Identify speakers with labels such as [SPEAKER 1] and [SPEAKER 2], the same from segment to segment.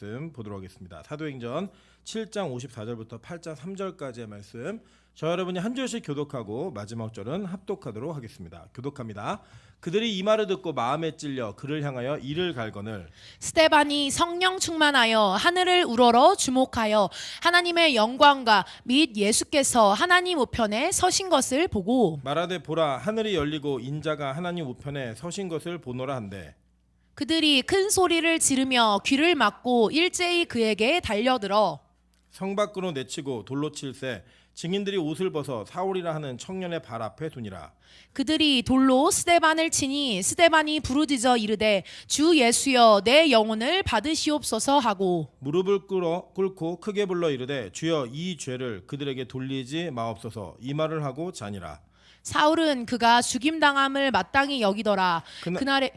[SPEAKER 1] 말씀 보도록 하겠습니다. 사도행전 7장 54절부터 8장 3절까지의 말씀, 저 여러분이 한 절씩 교독하고 마지막 절은 합독하도록 하겠습니다. 교독합니다. 그들이 이 말을 듣고 마음에 찔려 그를 향하여 이를 갈거늘
[SPEAKER 2] 스데반이 성령 충만하여 하늘을 우러러 주목하여 하나님의 영광과 및 예수께서 하나님 우편에 서신 것을 보고
[SPEAKER 1] 말하되 보라, 하늘이 열리고 인자가 하나님 우편에 서신 것을 보노라 한대.
[SPEAKER 2] 그들이 큰 소리를 지르며 귀를 막고 일제히 그에게 달려들어
[SPEAKER 1] 성 밖으로 내치고 돌로 칠세 증인들이 옷을 벗어 사울이라 하는 청년의 발 앞에 두니라.
[SPEAKER 2] 그들이 돌로 스데반을 치니 스데반이 부르짖어 이르되 주 예수여 내 영혼을 받으시옵소서 하고
[SPEAKER 1] 무릎을 꿇고 크게 불러 이르되 주여 이 죄를 그들에게 돌리지 마옵소서, 이 말을 하고 자니라.
[SPEAKER 2] 사울은 그가 죽임당함을 마땅히 여기더라. 그날에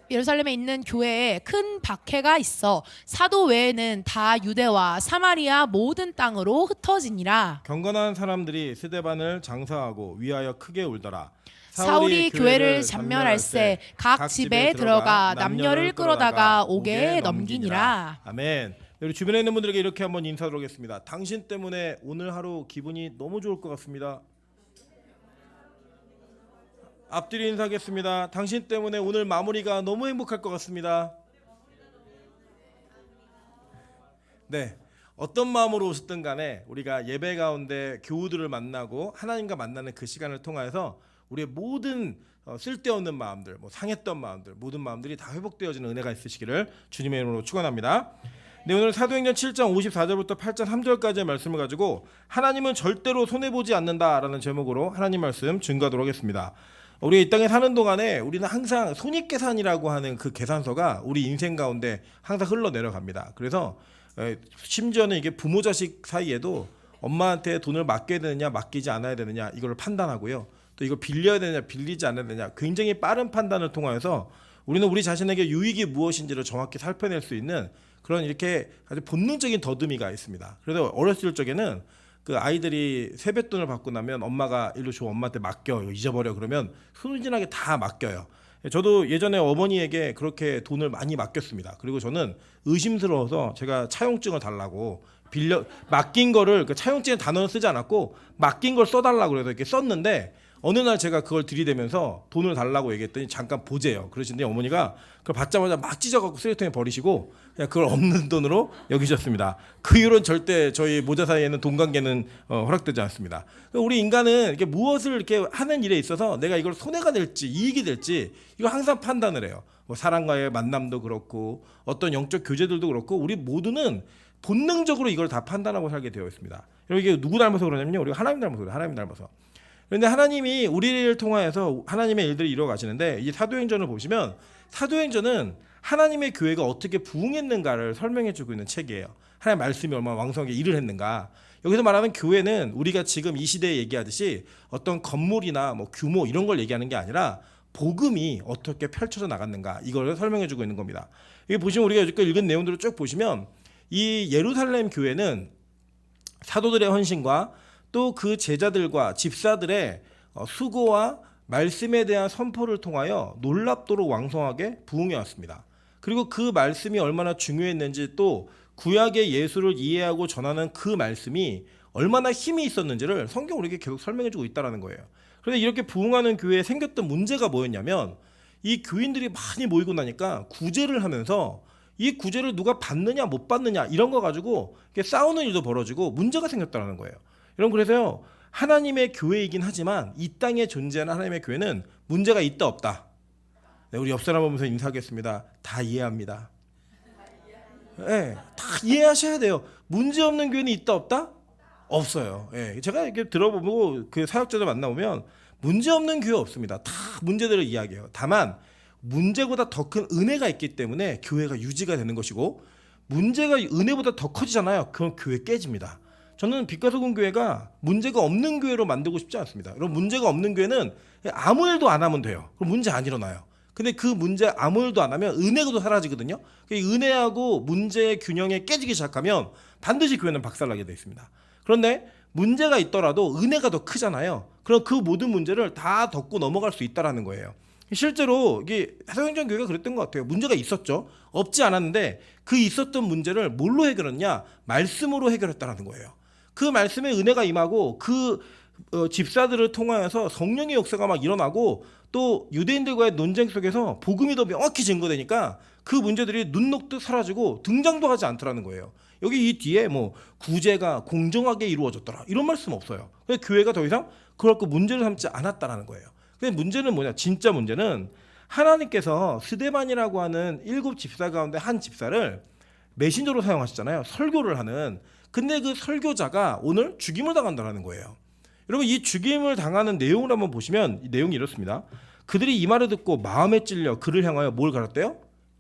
[SPEAKER 2] 예루살렘에 있는 교회에 큰 박해가 있어 사도 외에는 다 유대와 사마리아 모든 땅으로 흩어지니라.
[SPEAKER 1] 경건한 사람들이 스데반을 장사하고 위하여 크게 울더라.
[SPEAKER 2] 사울이 교회를 잔멸할세 각 집에 들어가 남녀를 끌어다가 옥에 넘기니라.
[SPEAKER 1] 아멘. 우리 주변에 있는 분들에게 이렇게 한번 인사드리겠습니다. 당신 때문에 오늘 하루 기분이 너무 좋을 것 같습니다. 앞뒤로 인사하겠습니다. 당신 때문에 오늘 마무리가 너무 행복할 것 같습니다. 네, 어떤 마음으로 오셨든 간에 우리가 예배 가운데 교우들을 만나고 하나님과 만나는 그 시간을 통해서 우리의 모든 쓸데없는 마음들, 상했던 마음들, 모든 마음들이 다 회복되어지는 은혜가 있으시기를 주님의 이름으로 축원합니다. 네, 오늘 사도행전 7장 54절부터 8장 3절까지의 말씀을 가지고 하나님은 절대로 손해보지 않는다라는 제목으로 하나님 말씀 증거하도록 하겠습니다. 우리 이 땅에 사는 동안에 우리는 항상 손익계산이라고 하는 그 계산서가 우리 인생 가운데 항상 흘러내려갑니다. 그래서 심지어는 이게 부모 자식 사이에도 엄마한테 돈을 맡겨야 되느냐 맡기지 않아야 되느냐 이걸 판단하고요. 또 이걸 빌려야 되느냐 빌리지 않아야 되느냐 굉장히 빠른 판단을 통하여서 우리는 우리 자신에게 유익이 무엇인지를 정확히 살펴낼 수 있는 그런 이렇게 아주 본능적인 더듬이가 있습니다. 그래서 어렸을 적에는 그 아이들이 세뱃돈을 받고 나면 엄마가 일로 줘, 엄마한테 맡겨, 잊어버려 그러면 순진하게 다 맡겨요. 저도 예전에 어머니에게 그렇게 돈을 많이 맡겼습니다. 그리고 저는 의심스러워서 제가 차용증을 달라고 맡긴 거를 그 차용증에 단어는 쓰지 않았고 맡긴 걸 써달라고 그래서 이렇게 썼는데 어느 날 제가 그걸 들이대면서 돈을 달라고 얘기했더니 잠깐 보재요. 그러시는데 어머니가 그걸 받자마자 막 찢어갖고 쓰레기통에 버리시고 그냥 그걸 없는 돈으로 여기셨습니다. 그 이후로는 절대 저희 모자 사이에는 돈 관계는 허락되지 않습니다. 우리 인간은 이렇게 무엇을 이렇게 하는 일에 있어서 내가 이걸 손해가 될지 이익이 될지 이걸 항상 판단을 해요. 사람과의 만남도 그렇고 어떤 영적 교제들도 그렇고 우리 모두는 본능적으로 이걸 다 판단하고 살게 되어 있습니다. 이게 누구 닮아서 그러냐면요, 우리가 하나님 닮아서 그래요. 하나님 닮아서. 그런데 하나님이 우리를 통하여서 하나님의 일들을 이루어 가시는데 이 사도행전을 보시면 사도행전은 하나님의 교회가 어떻게 부흥했는가를 설명해 주고 있는 책이에요. 하나님의 말씀이 얼마나 왕성하게 일을 했는가. 여기서 말하는 교회는 우리가 지금 이 시대에 얘기하듯이 어떤 건물이나 규모 이런 걸 얘기하는 게 아니라 복음이 어떻게 펼쳐져 나갔는가 이걸 설명해 주고 있는 겁니다. 여기 보시면 우리가 여기까지 읽은 내용들을 쭉 보시면 이 예루살렘 교회는 사도들의 헌신과 또 그 제자들과 집사들의 수고와 말씀에 대한 선포를 통하여 놀랍도록 왕성하게 부흥해 왔습니다. 그리고 그 말씀이 얼마나 중요했는지 또 구약의 예수를 이해하고 전하는 그 말씀이 얼마나 힘이 있었는지를 성경 우리에게 계속 설명해주고 있다는 거예요. 그런데 이렇게 부흥하는 교회에 생겼던 문제가 뭐였냐면 이 교인들이 많이 모이고 나니까 구제를 하면서 이 구제를 누가 받느냐 못 받느냐 이런 거 가지고 싸우는 일도 벌어지고 문제가 생겼다는 거예요. 여러분, 그래서요, 하나님의 교회이긴 하지만 이 땅에 존재하는 하나님의 교회는 문제가 있다 없다. 네, 우리 옆 사람 보면서 인사하겠습니다. 다 이해합니다. 네, 다 이해하셔야 돼요. 문제 없는 교회는 있다 없다? 없어요. 네, 제가 이렇게 들어보고 그 사역자들 만나보면 문제 없는 교회 없습니다. 다 문제들을 이야기해요. 다만 문제보다 더 큰 은혜가 있기 때문에 교회가 유지가 되는 것이고 문제가 은혜보다 더 커지잖아요. 그럼 교회 깨집니다. 저는 빛과 소금 교회가 문제가 없는 교회로 만들고 싶지 않습니다. 여러분, 문제가 없는 교회는 아무 일도 안 하면 돼요. 그럼 문제 안 일어나요. 근데 그 문제 아무 일도 안 하면 은혜도 사라지거든요. 은혜하고 문제의 균형이 깨지기 시작하면 반드시 교회는 박살나게 되어 있습니다. 그런데 문제가 있더라도 은혜가 더 크잖아요. 그럼 그 모든 문제를 다 덮고 넘어갈 수 있다는 거예요. 실제로 이게 사도행전교회가 그랬던 것 같아요. 문제가 있었죠. 없지 않았는데 그 있었던 문제를 뭘로 해결했냐? 말씀으로 해결했다는 거예요. 그 말씀에 은혜가 임하고 그 집사들을 통하여서 성령의 역사가 막 일어나고 또 유대인들과의 논쟁 속에서 복음이 더 명확히 증거되니까 그 문제들이 눈 녹듯 사라지고 등장도 하지 않더라는 거예요. 여기 이 뒤에 뭐 구제가 공정하게 이루어졌더라 이런 말씀 없어요. 그래서 교회가 더 이상 그럴 거 문제를 삼지 않았다라는 거예요. 근데 문제는 뭐냐? 진짜 문제는 하나님께서 스데반이라고 하는 7 집사 가운데 한 집사를 메신저로 사용하시잖아요. 설교를 하는. 근데 그 설교자가 오늘 죽임을 당한다는 거예요. 여러분 이 죽임을 당하는 내용을 한번 보시면 이 내용이 이렇습니다. 그들이 이 말을 듣고 마음에 찔려 그를 향하여 뭘 갈았대요?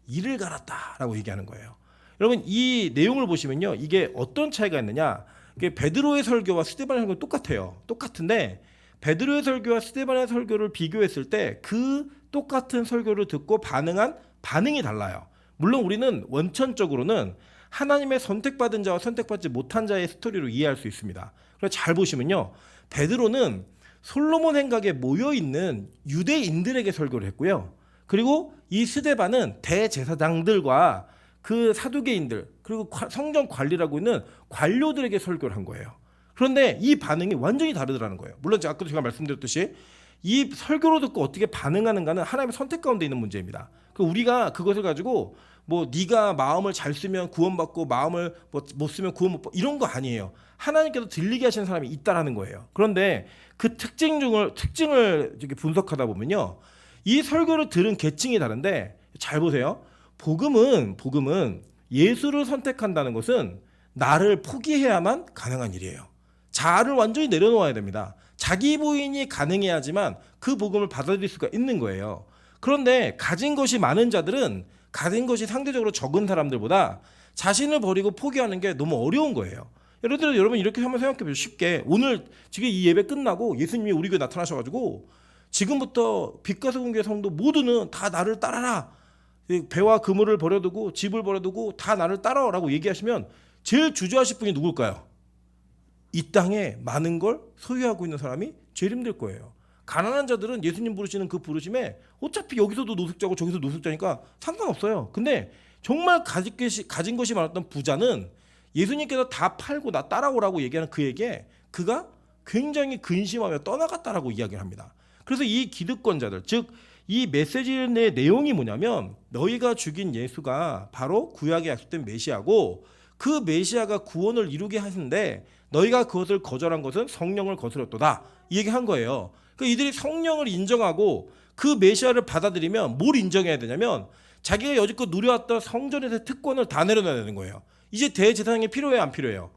[SPEAKER 1] 이를 갈았다라고 얘기하는 거예요. 여러분 이 내용을 보시면요. 이게 어떤 차이가 있느냐? 이게 베드로의 설교와 스데반의 설교가 똑같아요. 똑같은데 베드로의 설교와 스데반의 설교를 비교했을 때 그 똑같은 설교를 듣고 반응한 반응이 달라요. 물론 우리는 원천적으로는 하나님의 선택받은 자와 선택받지 못한 자의 스토리로 이해할 수 있습니다. 그래서 잘 보시면요. 베드로는 솔로몬 행각에 모여있는 유대인들에게 설교를 했고요. 그리고 이 스데반은 대제사장들과 그 사두개인들 그리고 성전 관리라고 있는 관료들에게 설교를 한 거예요. 그런데 이 반응이 완전히 다르더라는 거예요. 물론 아까도 제가 말씀드렸듯이 이 설교로 듣고 어떻게 반응하는가는 하나님의 선택 가운데 있는 문제입니다. 우리가 그것을 가지고 뭐 네가 마음을 잘 쓰면 구원받고 마음을 못 쓰면 구원 못 받고 이런 거 아니에요. 하나님께서 들리게 하시는 사람이 있다라는 거예요. 그런데 그 특징을 이렇게 분석하다 보면요, 이 설교를 들은 계층이 다른데 잘 보세요. 복음은 예수를 선택한다는 것은 나를 포기해야만 가능한 일이에요. 자아를 완전히 내려놓아야 됩니다. 자기 부인이 가능해야지만 그 복음을 받아들일 수가 있는 거예요. 그런데 가진 것이 많은 자들은 가진 것이 상대적으로 적은 사람들보다 자신을 버리고 포기하는 게 너무 어려운 거예요. 예를 들어 여러분 이렇게 한번 생각해 보세요. 쉽게 오늘 지금 이 예배 끝나고 예수님이 우리 교회 나타나셔가지고 지금부터 빛과 소금교회 성도 모두는 다 나를 따라라. 배와 그물을 버려두고 집을 버려두고 다 나를 따라오라고 얘기하시면 제일 주저하실 분이 누굴까요? 이 땅에 많은 걸 소유하고 있는 사람이 제일 힘들 거예요. 가난한 자들은 예수님 부르시는 그 부르심에 어차피 여기서도 노숙자고 저기서 노숙자니까 상관없어요. 근데 정말 가진 것이 많았던 부자는 예수님께서 다 팔고 나 따라오라고 얘기하는 그에게 그가 굉장히 근심하며 떠나갔다라고 이야기를 합니다. 그래서 이 기득권자들, 즉 이 메시지의 내용이 뭐냐면 너희가 죽인 예수가 바로 구약에 약속된 메시아고 그 메시아가 구원을 이루게 하시는데 너희가 그것을 거절한 것은 성령을 거스렸도다 이 얘기한 거예요. 그러니까 이들이 성령을 인정하고 그 메시아를 받아들이면 뭘 인정해야 되냐면 자기가 여지껏 누려왔던 성전에서의 특권을 다 내려놔야 되는 거예요. 이제 대제사장이 필요해요, 안 필요해요?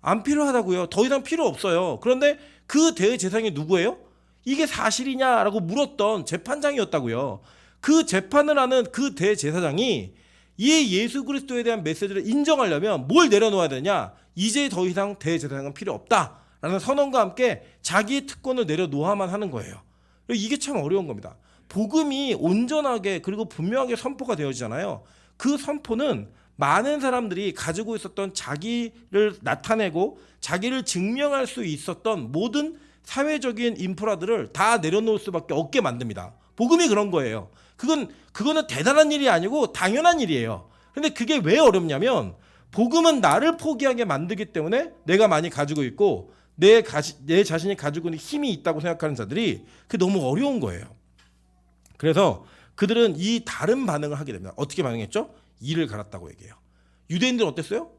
[SPEAKER 1] 안 필요하다고요. 더 이상 필요 없어요. 그런데 그 대제사장이 누구예요? 이게 사실이냐라고 물었던 재판장이었다고요. 그 재판을 하는 그 대제사장이 이 예수 그리스도에 대한 메시지를 인정하려면 뭘 내려놓아야 되냐? 이제 더 이상 대제사장은 필요 없다라는 선언과 함께 자기의 특권을 내려놓아야만 하는 거예요. 이게 참 어려운 겁니다. 복음이 온전하게 그리고 분명하게 선포가 되어지잖아요. 그 선포는 많은 사람들이 가지고 있었던 자기를 나타내고 자기를 증명할 수 있었던 모든 사회적인 인프라들을 다 내려놓을 수밖에 없게 만듭니다. 복음이 그런 거예요. 그거는 대단한 일이 아니고 당연한 일이에요. 근데 그게 왜 어렵냐면 복음은 나를 포기하게 만들기 때문에 내가 많이 가지고 있고 내 자신이 가지고 있는 힘이 있다고 생각하는 자들이 그게 너무 어려운 거예요. 그래서 그들은 이 다른 반응을 하게 됩니다. 어떻게 반응했죠? 이를 갈았다고 얘기해요. 유대인들은 어땠어요?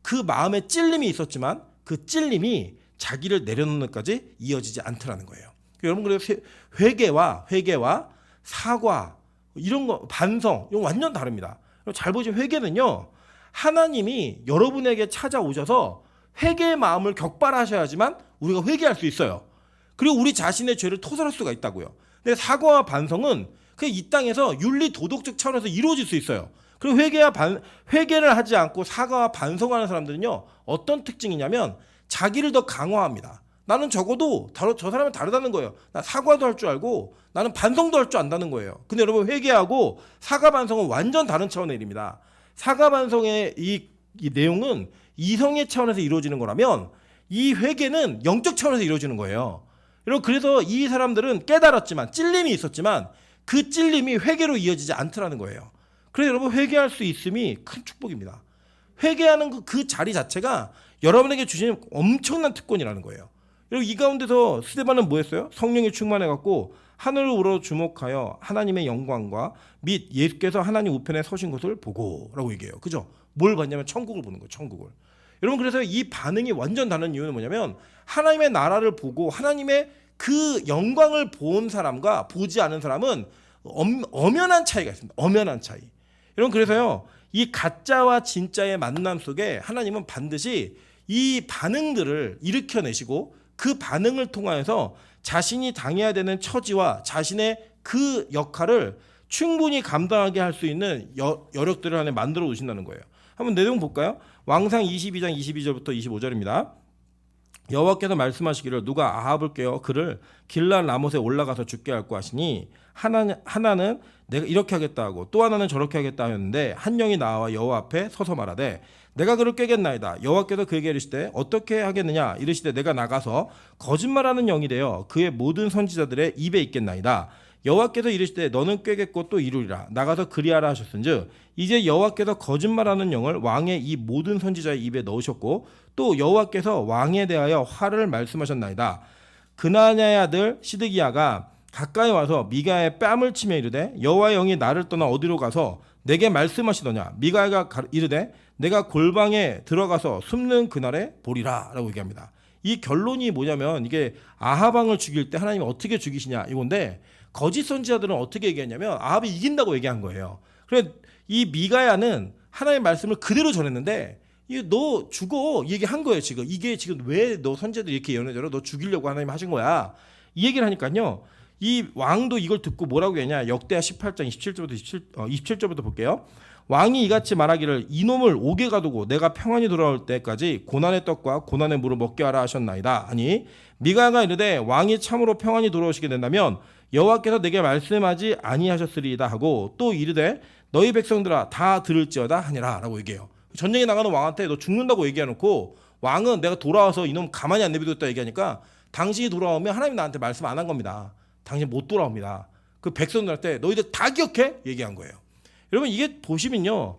[SPEAKER 1] 그 마음에 찔림이 있었지만 그 찔림이 자기를 내려놓는 데까지 이어지지 않더라는 거예요. 여러분 그래서 회개와 사과 이런 거 반성 이건 완전 다릅니다. 잘 보시면 회개는요 하나님이 여러분에게 찾아오셔서 회개의 마음을 격발하셔야지만 우리가 회개할 수 있어요. 그리고 우리 자신의 죄를 토설할 수가 있다고요. 근데 사과와 반성은 그냥 이 땅에서 윤리 도덕적 차원에서 이루어질 수 있어요. 그리고 회개를 하지 않고 사과와 반성하는 사람들은요 어떤 특징이냐면 자기를 더 강화합니다. 나는 적어도 저 사람은 다르다는 거예요. 나 사과도 할 줄 알고 나는 반성도 할 줄 안다는 거예요. 근데 여러분 회개하고 사과 반성은 완전 다른 차원의 일입니다. 사과 반성의 이 내용은 이성의 차원에서 이루어지는 거라면 이 회개는 영적 차원에서 이루어지는 거예요. 여러분 그래서 이 사람들은 깨달았지만 찔림이 있었지만 그 찔림이 회개로 이어지지 않더라는 거예요. 그래서 여러분 회개할 수 있음이 큰 축복입니다. 회개하는 그 자리 자체가 여러분에게 주시는 엄청난 특권이라는 거예요. 여러분 이 가운데서 스데반은 뭐했어요? 성령이 충만해갖고 하늘을 우러 주목하여 하나님의 영광과 및 예수께서 하나님 우편에 서신 것을 보고라고 얘기해요. 그죠? 뭘 봤냐면 천국을 보는 거예요. 천국을. 여러분 그래서 이 반응이 완전 다른 이유는 뭐냐면 하나님의 나라를 보고 하나님의 그 영광을 본 사람과 보지 않은 사람은 엄연한 차이가 있습니다. 엄연한 차이. 여러분 그래서요 이 가짜와 진짜의 만남 속에 하나님은 반드시 이 반응들을 일으켜내시고 그 반응을 통하여서 자신이 당해야 되는 처지와 자신의 그 역할을 충분히 감당하게 할 수 있는 여력들을 하나 만들어 놓으신다는 거예요. 한번 내용 볼까요? 왕상 22장 22절부터 25절입니다. 여호와께서 말씀하시기를 누가 아합을 깨어 그를 길랄 라못에 올라가서 죽게 할고 하시니 하나는 내가 이렇게 하겠다 하고 또 하나는 저렇게 하겠다 하였는데 한 영이 나와 여호와 앞에 서서 말하되 내가 그를 깨겠나이다. 여호와께서 그에게 이르시되 어떻게 하겠느냐 이르시되 내가 나가서 거짓말하는 영이 되어 그의 모든 선지자들의 입에 있겠나이다. 여호와께서 이르시되 너는 꾀겠고 또 이루리라. 나가서 그리하라 하셨은즉 이제 여호와께서 거짓말하는 영을 왕의 이 모든 선지자의 입에 넣으셨고 또 여호와께서 왕에 대하여 화를 말씀하셨나이다. 그나냐의 아들 시드기야가 가까이 와서 미가의 뺨을 치며 이르되 여호와의 영이 나를 떠나 어디로 가서 내게 말씀하시더냐. 미가가 이르되 내가 골방에 들어가서 숨는 그날에 보리라 라고 얘기합니다. 이 결론이 뭐냐면 이게 아합 왕을 죽일 때 하나님이 어떻게 죽이시냐 이건데 거짓 선지자들은 어떻게 얘기했냐면 아합이 이긴다고 얘기한 거예요. 그래 이 미가야는 하나님의 말씀을 그대로 전했는데 너 죽어 얘기한 거예요. 지금 이게 지금 왜 너 선지자들 이렇게 예언해줘라 너 죽이려고 하나님 하신 거야 이 얘기를 하니까요. 이 왕도 이걸 듣고 뭐라고 했냐. 역대하 18장 27절부터 볼게요. 왕이 이같이 말하기를 이놈을 옥에 가두고 내가 평안히 돌아올 때까지 고난의 떡과 고난의 물을 먹게 하라 하셨나이다. 아니 미가가 이르되 왕이 참으로 평안히 돌아오시게 된다면 여호와께서 내게 말씀하지 아니하셨으리이다 하고 또 이르되 너희 백성들아 다 들을지어다 하니라 라고 얘기해요. 전쟁에 나가는 왕한테 너 죽는다고 얘기해놓고 왕은 내가 돌아와서 이놈 가만히 안 내비뒀다 얘기하니까 당신이 돌아오면 하나님 나한테 말씀 안 한 겁니다. 당신 못 돌아옵니다. 그 백성들한테 너희들 다 기억해? 얘기한 거예요. 여러분 이게 보시면요,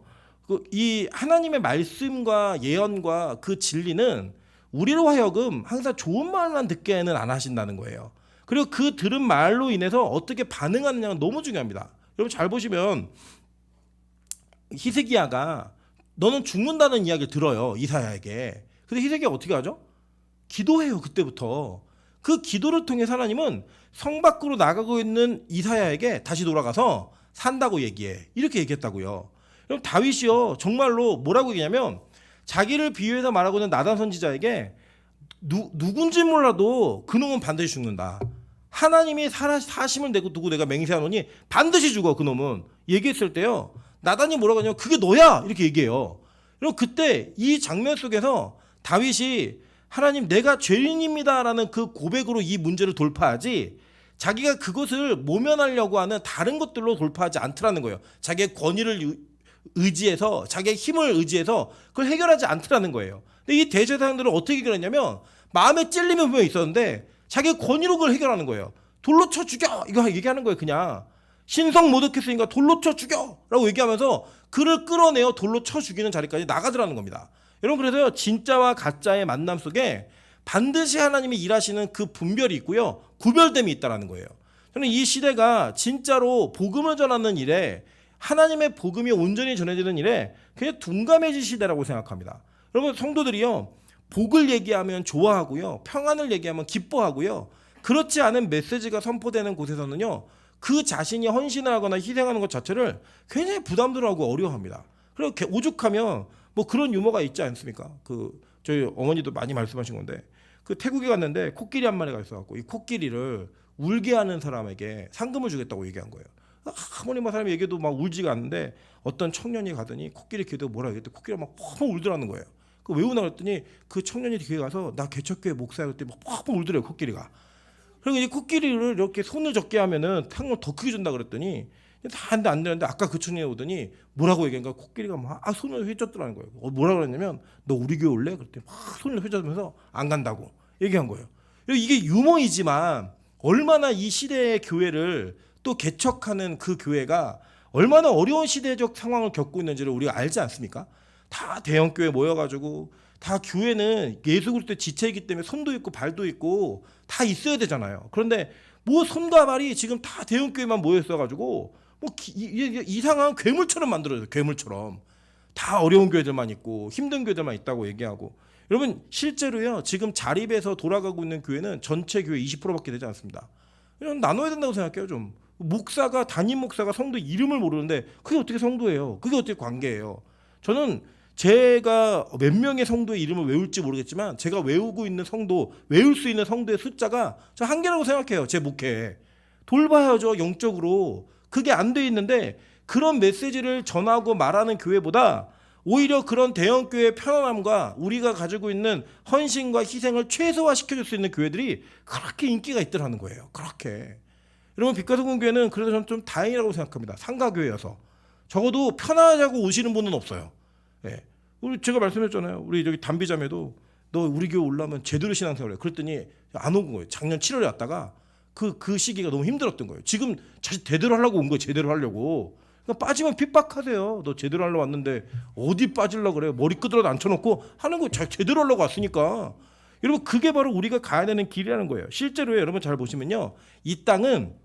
[SPEAKER 1] 이 하나님의 말씀과 예언과 그 진리는 우리로 하여금 항상 좋은 말만 듣게는 안 하신다는 거예요. 그리고 그 들은 말로 인해서 어떻게 반응하느냐가 너무 중요합니다. 여러분 잘 보시면 히스기야가 너는 죽는다는 이야기를 들어요. 이사야에게. 근데 히스기야가 어떻게 하죠? 기도해요. 그때부터. 그 기도를 통해 하나님은 성 밖으로 나가고 있는 이사야에게 다시 돌아가서 산다고 얘기해. 이렇게 얘기했다고요. 그럼 다윗이요 정말로 뭐라고 얘기냐면 자기를 비유해서 말하고 있는 나단 선지자에게 누군지 몰라도 그놈은 반드시 죽는다. 하나님이 사심을 두고 내가 맹세하노니 반드시 죽어 그놈은. 얘기했을 때요 나단이 뭐라고 하냐면 그게 너야 이렇게 얘기해요. 그럼 그때 이 장면 속에서 다윗이 하나님 내가 죄인입니다라는 그 고백으로 이 문제를 돌파하지 자기가 그것을 모면하려고 하는 다른 것들로 돌파하지 않더라는 거예요. 자기의 권위를 의지해서 자기의 힘을 의지해서 그걸 해결하지 않더라는 거예요. 근데 이 대제사장들은 어떻게 해결했냐면 마음에 찔림이 분명히 있었는데 자기의 권위로 그걸 해결하는 거예요. 돌로 쳐 죽여 이거 얘기하는 거예요. 그냥 신성 모독했으니까 돌로 쳐 죽여라고 얘기하면서 그를 끌어내어 돌로 쳐 죽이는 자리까지 나가더라는 겁니다. 여러분 그래서요 진짜와 가짜의 만남 속에 반드시 하나님이 일하시는 그 분별이 있고요 구별됨이 있다는 거예요. 저는 이 시대가 진짜로 복음을 전하는 일에 하나님의 복음이 온전히 전해지는 일에 그냥 둔감해질 시대라고 생각합니다. 여러분 성도들이요 복을 얘기하면 좋아하고요 평안을 얘기하면 기뻐하고요 그렇지 않은 메시지가 선포되는 곳에서는요 그 자신이 헌신을 하거나 희생하는 것 자체를 굉장히 부담들어하고 어려워합니다. 그리고 오죽하면 뭐 그런 유머가 있지 않습니까? 저희 어머니도 많이 말씀하신 건데 그 태국에 갔는데 코끼리 한 마리가 있어갖고 이 코끼리를 울게 하는 사람에게 상금을 주겠다고 얘기한 거예요. 아무리 막 사람이 얘기해도 막 울지가 않는데 어떤 청년이 가더니 코끼리 귀에도 뭐라 얘기했더니 코끼리가 막 펑펑 울더라는 거예요. 그 왜 우나 그랬더니 그 청년이 뒤에 가서 나 개척교회 목사야 그랬더니 막 펑펑 울더래요 코끼리가. 그리고 이 코끼리를 이렇게 손을 적게 하면은 상금을 더 크게 준다 그랬더니 다 하는데 안 되는데 아까 그 청년이 오더니 뭐라고 얘기한가 코끼리가 막 손을 휘젓더라는 거예요. 뭐라 그랬냐면 너 우리 교회 올래? 그랬더니 막 손을 휘저으면서 안 간다고 얘기한 거예요. 이게 유머이지만 얼마나 이 시대의 교회를 또 개척하는 그 교회가 얼마나 어려운 시대적 상황을 겪고 있는지를 우리가 알지 않습니까? 다 대형 교회 모여가지고 다 교회는 예수 그리스도의 지체이기 때문에 손도 있고 발도 있고 다 있어야 되잖아요. 그런데 뭐 손과 발이 지금 다 대형 교회만 모여 있어가지고 뭐 이상한 괴물처럼 만들어져요. 괴물처럼 다 어려운 교회들만 있고 힘든 교회들만 있다고 얘기하고 여러분 실제로요 지금 자립해서 돌아가고 있는 교회는 전체 교회 20%밖에 되지 않습니다. 이런 나눠야 된다고 생각해요. 좀 목사가 담임 목사가 성도 이름을 모르는데 그게 어떻게 성도예요? 그게 어떻게 관계예요? 저는 제가 몇 명의 성도의 이름을 외울지 모르겠지만 제가 외우고 있는 성도, 외울 수 있는 성도의 숫자가 저 한계라고 생각해요. 제 목회에. 돌봐야죠, 영적으로. 그게 안 돼 있는데 그런 메시지를 전하고 말하는 교회보다 오히려 그런 대형 교회의 편안함과 우리가 가지고 있는 헌신과 희생을 최소화시켜줄 수 있는 교회들이 그렇게 인기가 있더라는 거예요. 그렇게. 여러분 빛과성공교회는 그래서 저는 좀 다행이라고 생각합니다. 상가교회여서. 적어도 편하자고 오시는 분은 없어요. 예. 우리 제가 말씀했잖아요. 우리 저기 담비자매도 너 우리 교회 올라면 제대로 신앙생활 해. 그랬더니 안 온 거예요. 작년 7월에 왔다가 그 시기가 너무 힘들었던 거예요. 지금 자식 제대로 하려고 온 거예요. 제대로 하려고. 그러니까 빠지면 핍박하세요. 너 제대로 하려고 왔는데 어디 빠지려고 그래요. 머리 끄드러 앉혀놓고 하는 거 제대로 하려고 왔으니까. 여러분 그게 바로 우리가 가야 되는 길이라는 거예요. 실제로요. 여러분 잘 보시면요. 이 땅은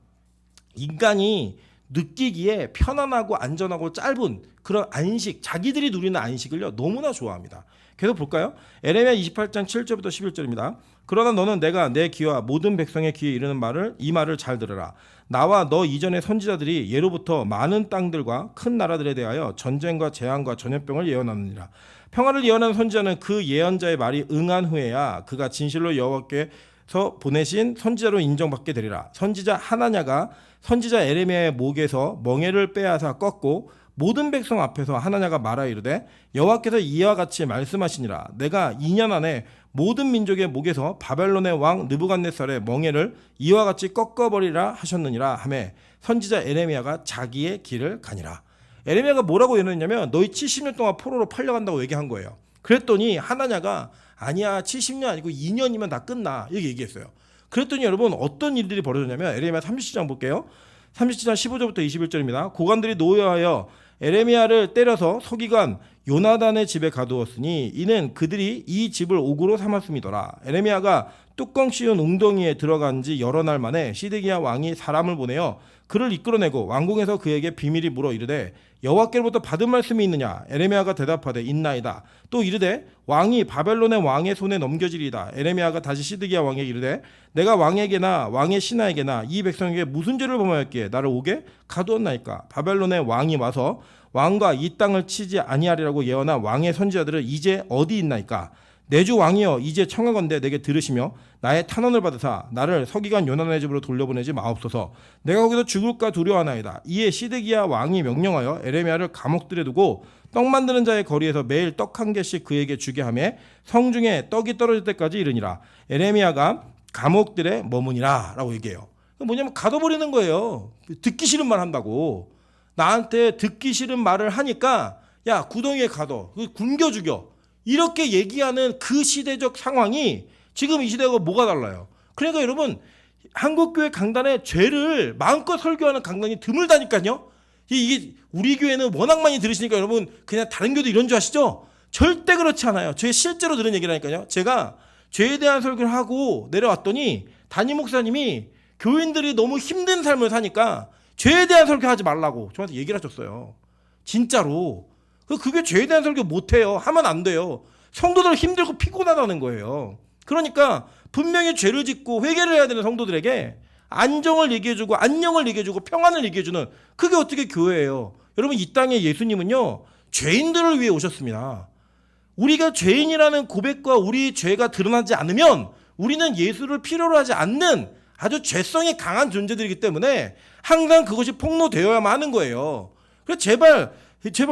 [SPEAKER 1] 인간이 느끼기에 편안하고 안전하고 짧은 그런 안식, 자기들이 누리는 안식을요 너무나 좋아합니다. 계속 볼까요? 에레미야 28장 7절부터 11절입니다. 그러나 너는 내가 내 귀와 모든 백성의 귀에 이르는 말을 이 말을 잘 들으라. 나와 너 이전의 선지자들이 예로부터 많은 땅들과 큰 나라들에 대하여 전쟁과 재앙과 전염병을 예언하느니라. 평화를 예언하는 선지자는 그 예언자의 말이 응한 후에야 그가 진실로 여호와께서 보내신 선지자로 인정받게 되리라. 선지자 하나냐가 선지자 에레미야의 목에서 멍에를 빼앗아 꺾고 모든 백성 앞에서 하나냐가 말하 이르되 여호와께서 이와 같이 말씀하시니라. 내가 2년 안에 모든 민족의 목에서 바벨론의 왕 느부갓네살의 멍에를 이와 같이 꺾어버리라 하셨느니라 하매 선지자 에레미야가 자기의 길을 가니라. 에레미야가 뭐라고 예언했냐면 너희 70년 동안 포로로 팔려간다고 얘기한 거예요. 그랬더니 하나냐가 아니야 70년 아니고 2년이면 다 끝나 이렇게 얘기했어요. 그랬더니 여러분 어떤 일들이 벌어졌냐면 에레미야 37장 볼게요. 37장 15절부터 21절입니다. 고관들이 노여하여 에레미야를 때려서 서기관 요나단의 집에 가두었으니 이는 그들이 이 집을 옥으로 삼았음이더라. 에레미야가 뚜껑 씌운 웅덩이에 들어간 지 여러 날 만에 시드기야 왕이 사람을 보내어 그를 이끌어내고 왕궁에서 그에게 비밀이 물어 이르되 여호와께로부터 받은 말씀이 있느냐. 에레미야가 대답하되 있나이다. 또 이르되 왕이 바벨론의 왕의 손에 넘겨지리이다. 에레미야가 다시 시드기야 왕에게 이르되 내가 왕에게나 왕의 신하에게나 이 백성에게 무슨 죄를 범하였기에 나를 옥에 가두었나이까. 바벨론의 왕이 와서 왕과 이 땅을 치지 아니하리라고 예언한 왕의 선지자들은 이제 어디 있나이까. 내 주 왕이여 이제 청하건대 내게 들으시며 나의 탄원을 받으사 나를 서기관 요나단의 집으로 돌려보내지 마옵소서. 내가 거기서 죽을까 두려워하나이다. 이에 시드기야 왕이 명령하여 에레미야를 감옥들에 두고 떡 만드는 자의 거리에서 매일 떡 한 개씩 그에게 주게 하며 성중에 떡이 떨어질 때까지 이르니라. 에레미야가 감옥들에 머무니라 라고 얘기해요. 뭐냐면 가둬버리는 거예요. 듣기 싫은 말 한다고. 나한테 듣기 싫은 말을 하니까 야 구덩이에 가둬. 굶겨 죽여. 이렇게 얘기하는 그 시대적 상황이 지금 이 시대가 뭐가 달라요. 그러니까 여러분 한국교회 강단에 죄를 마음껏 설교하는 강단이 드물다니까요. 이게 우리 교회는 워낙 많이 들으시니까 여러분 그냥 다른 교회도 이런 줄 아시죠? 절대 그렇지 않아요. 제 실제로 들은 얘기라니까요. 제가 죄에 대한 설교를 하고 내려왔더니 담임 목사님이 교인들이 너무 힘든 삶을 사니까 죄에 대한 설교하지 말라고 저한테 얘기를 하셨어요. 진짜로. 그게 죄에 대한 설교 못해요. 하면 안 돼요. 성도들 힘들고 피곤하다는 거예요. 그러니까 분명히 죄를 짓고 회개를 해야 되는 성도들에게 안정을 얘기해주고 안녕을 얘기해주고 평안을 얘기해주는 그게 어떻게 교회예요. 여러분 이 땅에 예수님은요 죄인들을 위해 오셨습니다. 우리가 죄인이라는 고백과 우리 죄가 드러나지 않으면 우리는 예수를 필요로 하지 않는 아주 죄성이 강한 존재들이기 때문에 항상 그것이 폭로되어야만 하는 거예요. 그래서 제발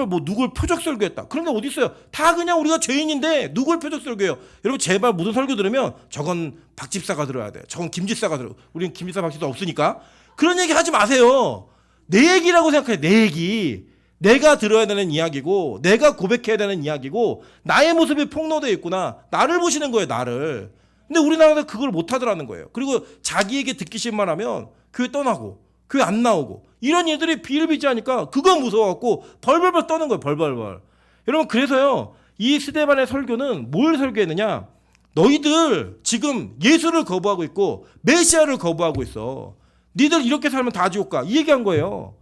[SPEAKER 1] 뭐 누굴 표적 설교했다. 그런 게 어디 있어요? 다 그냥 우리가 죄인인데 누굴 표적 설교해요? 여러분 제발 무슨 설교 들으면 저건 박 집사가 들어야 돼. 저건 김 집사가 들어. 우리는 김 집사 박 집사 없으니까 그런 얘기 하지 마세요. 내 얘기라고 생각해. 내 얘기. 내가 들어야 되는 이야기고 내가 고백해야 되는 이야기고 나의 모습이 폭로되어 있구나. 나를 보시는 거예요. 나를. 근데 우리나라에서 그걸 못하더라는 거예요. 그리고 자기에게 듣기 싫만 하면 교회 떠나고 교회 안 나오고 이런 일들이 비일비재하니까 그거 무서워갖고 벌벌벌 떠는 거예요. 벌벌벌. 여러분 그래서요. 이 스데반의 설교는 뭘 설교했느냐. 너희들 지금 예수를 거부하고 있고 메시아를 거부하고 있어. 니들 이렇게 살면 다 지옥 가. 이 얘기한 거예요.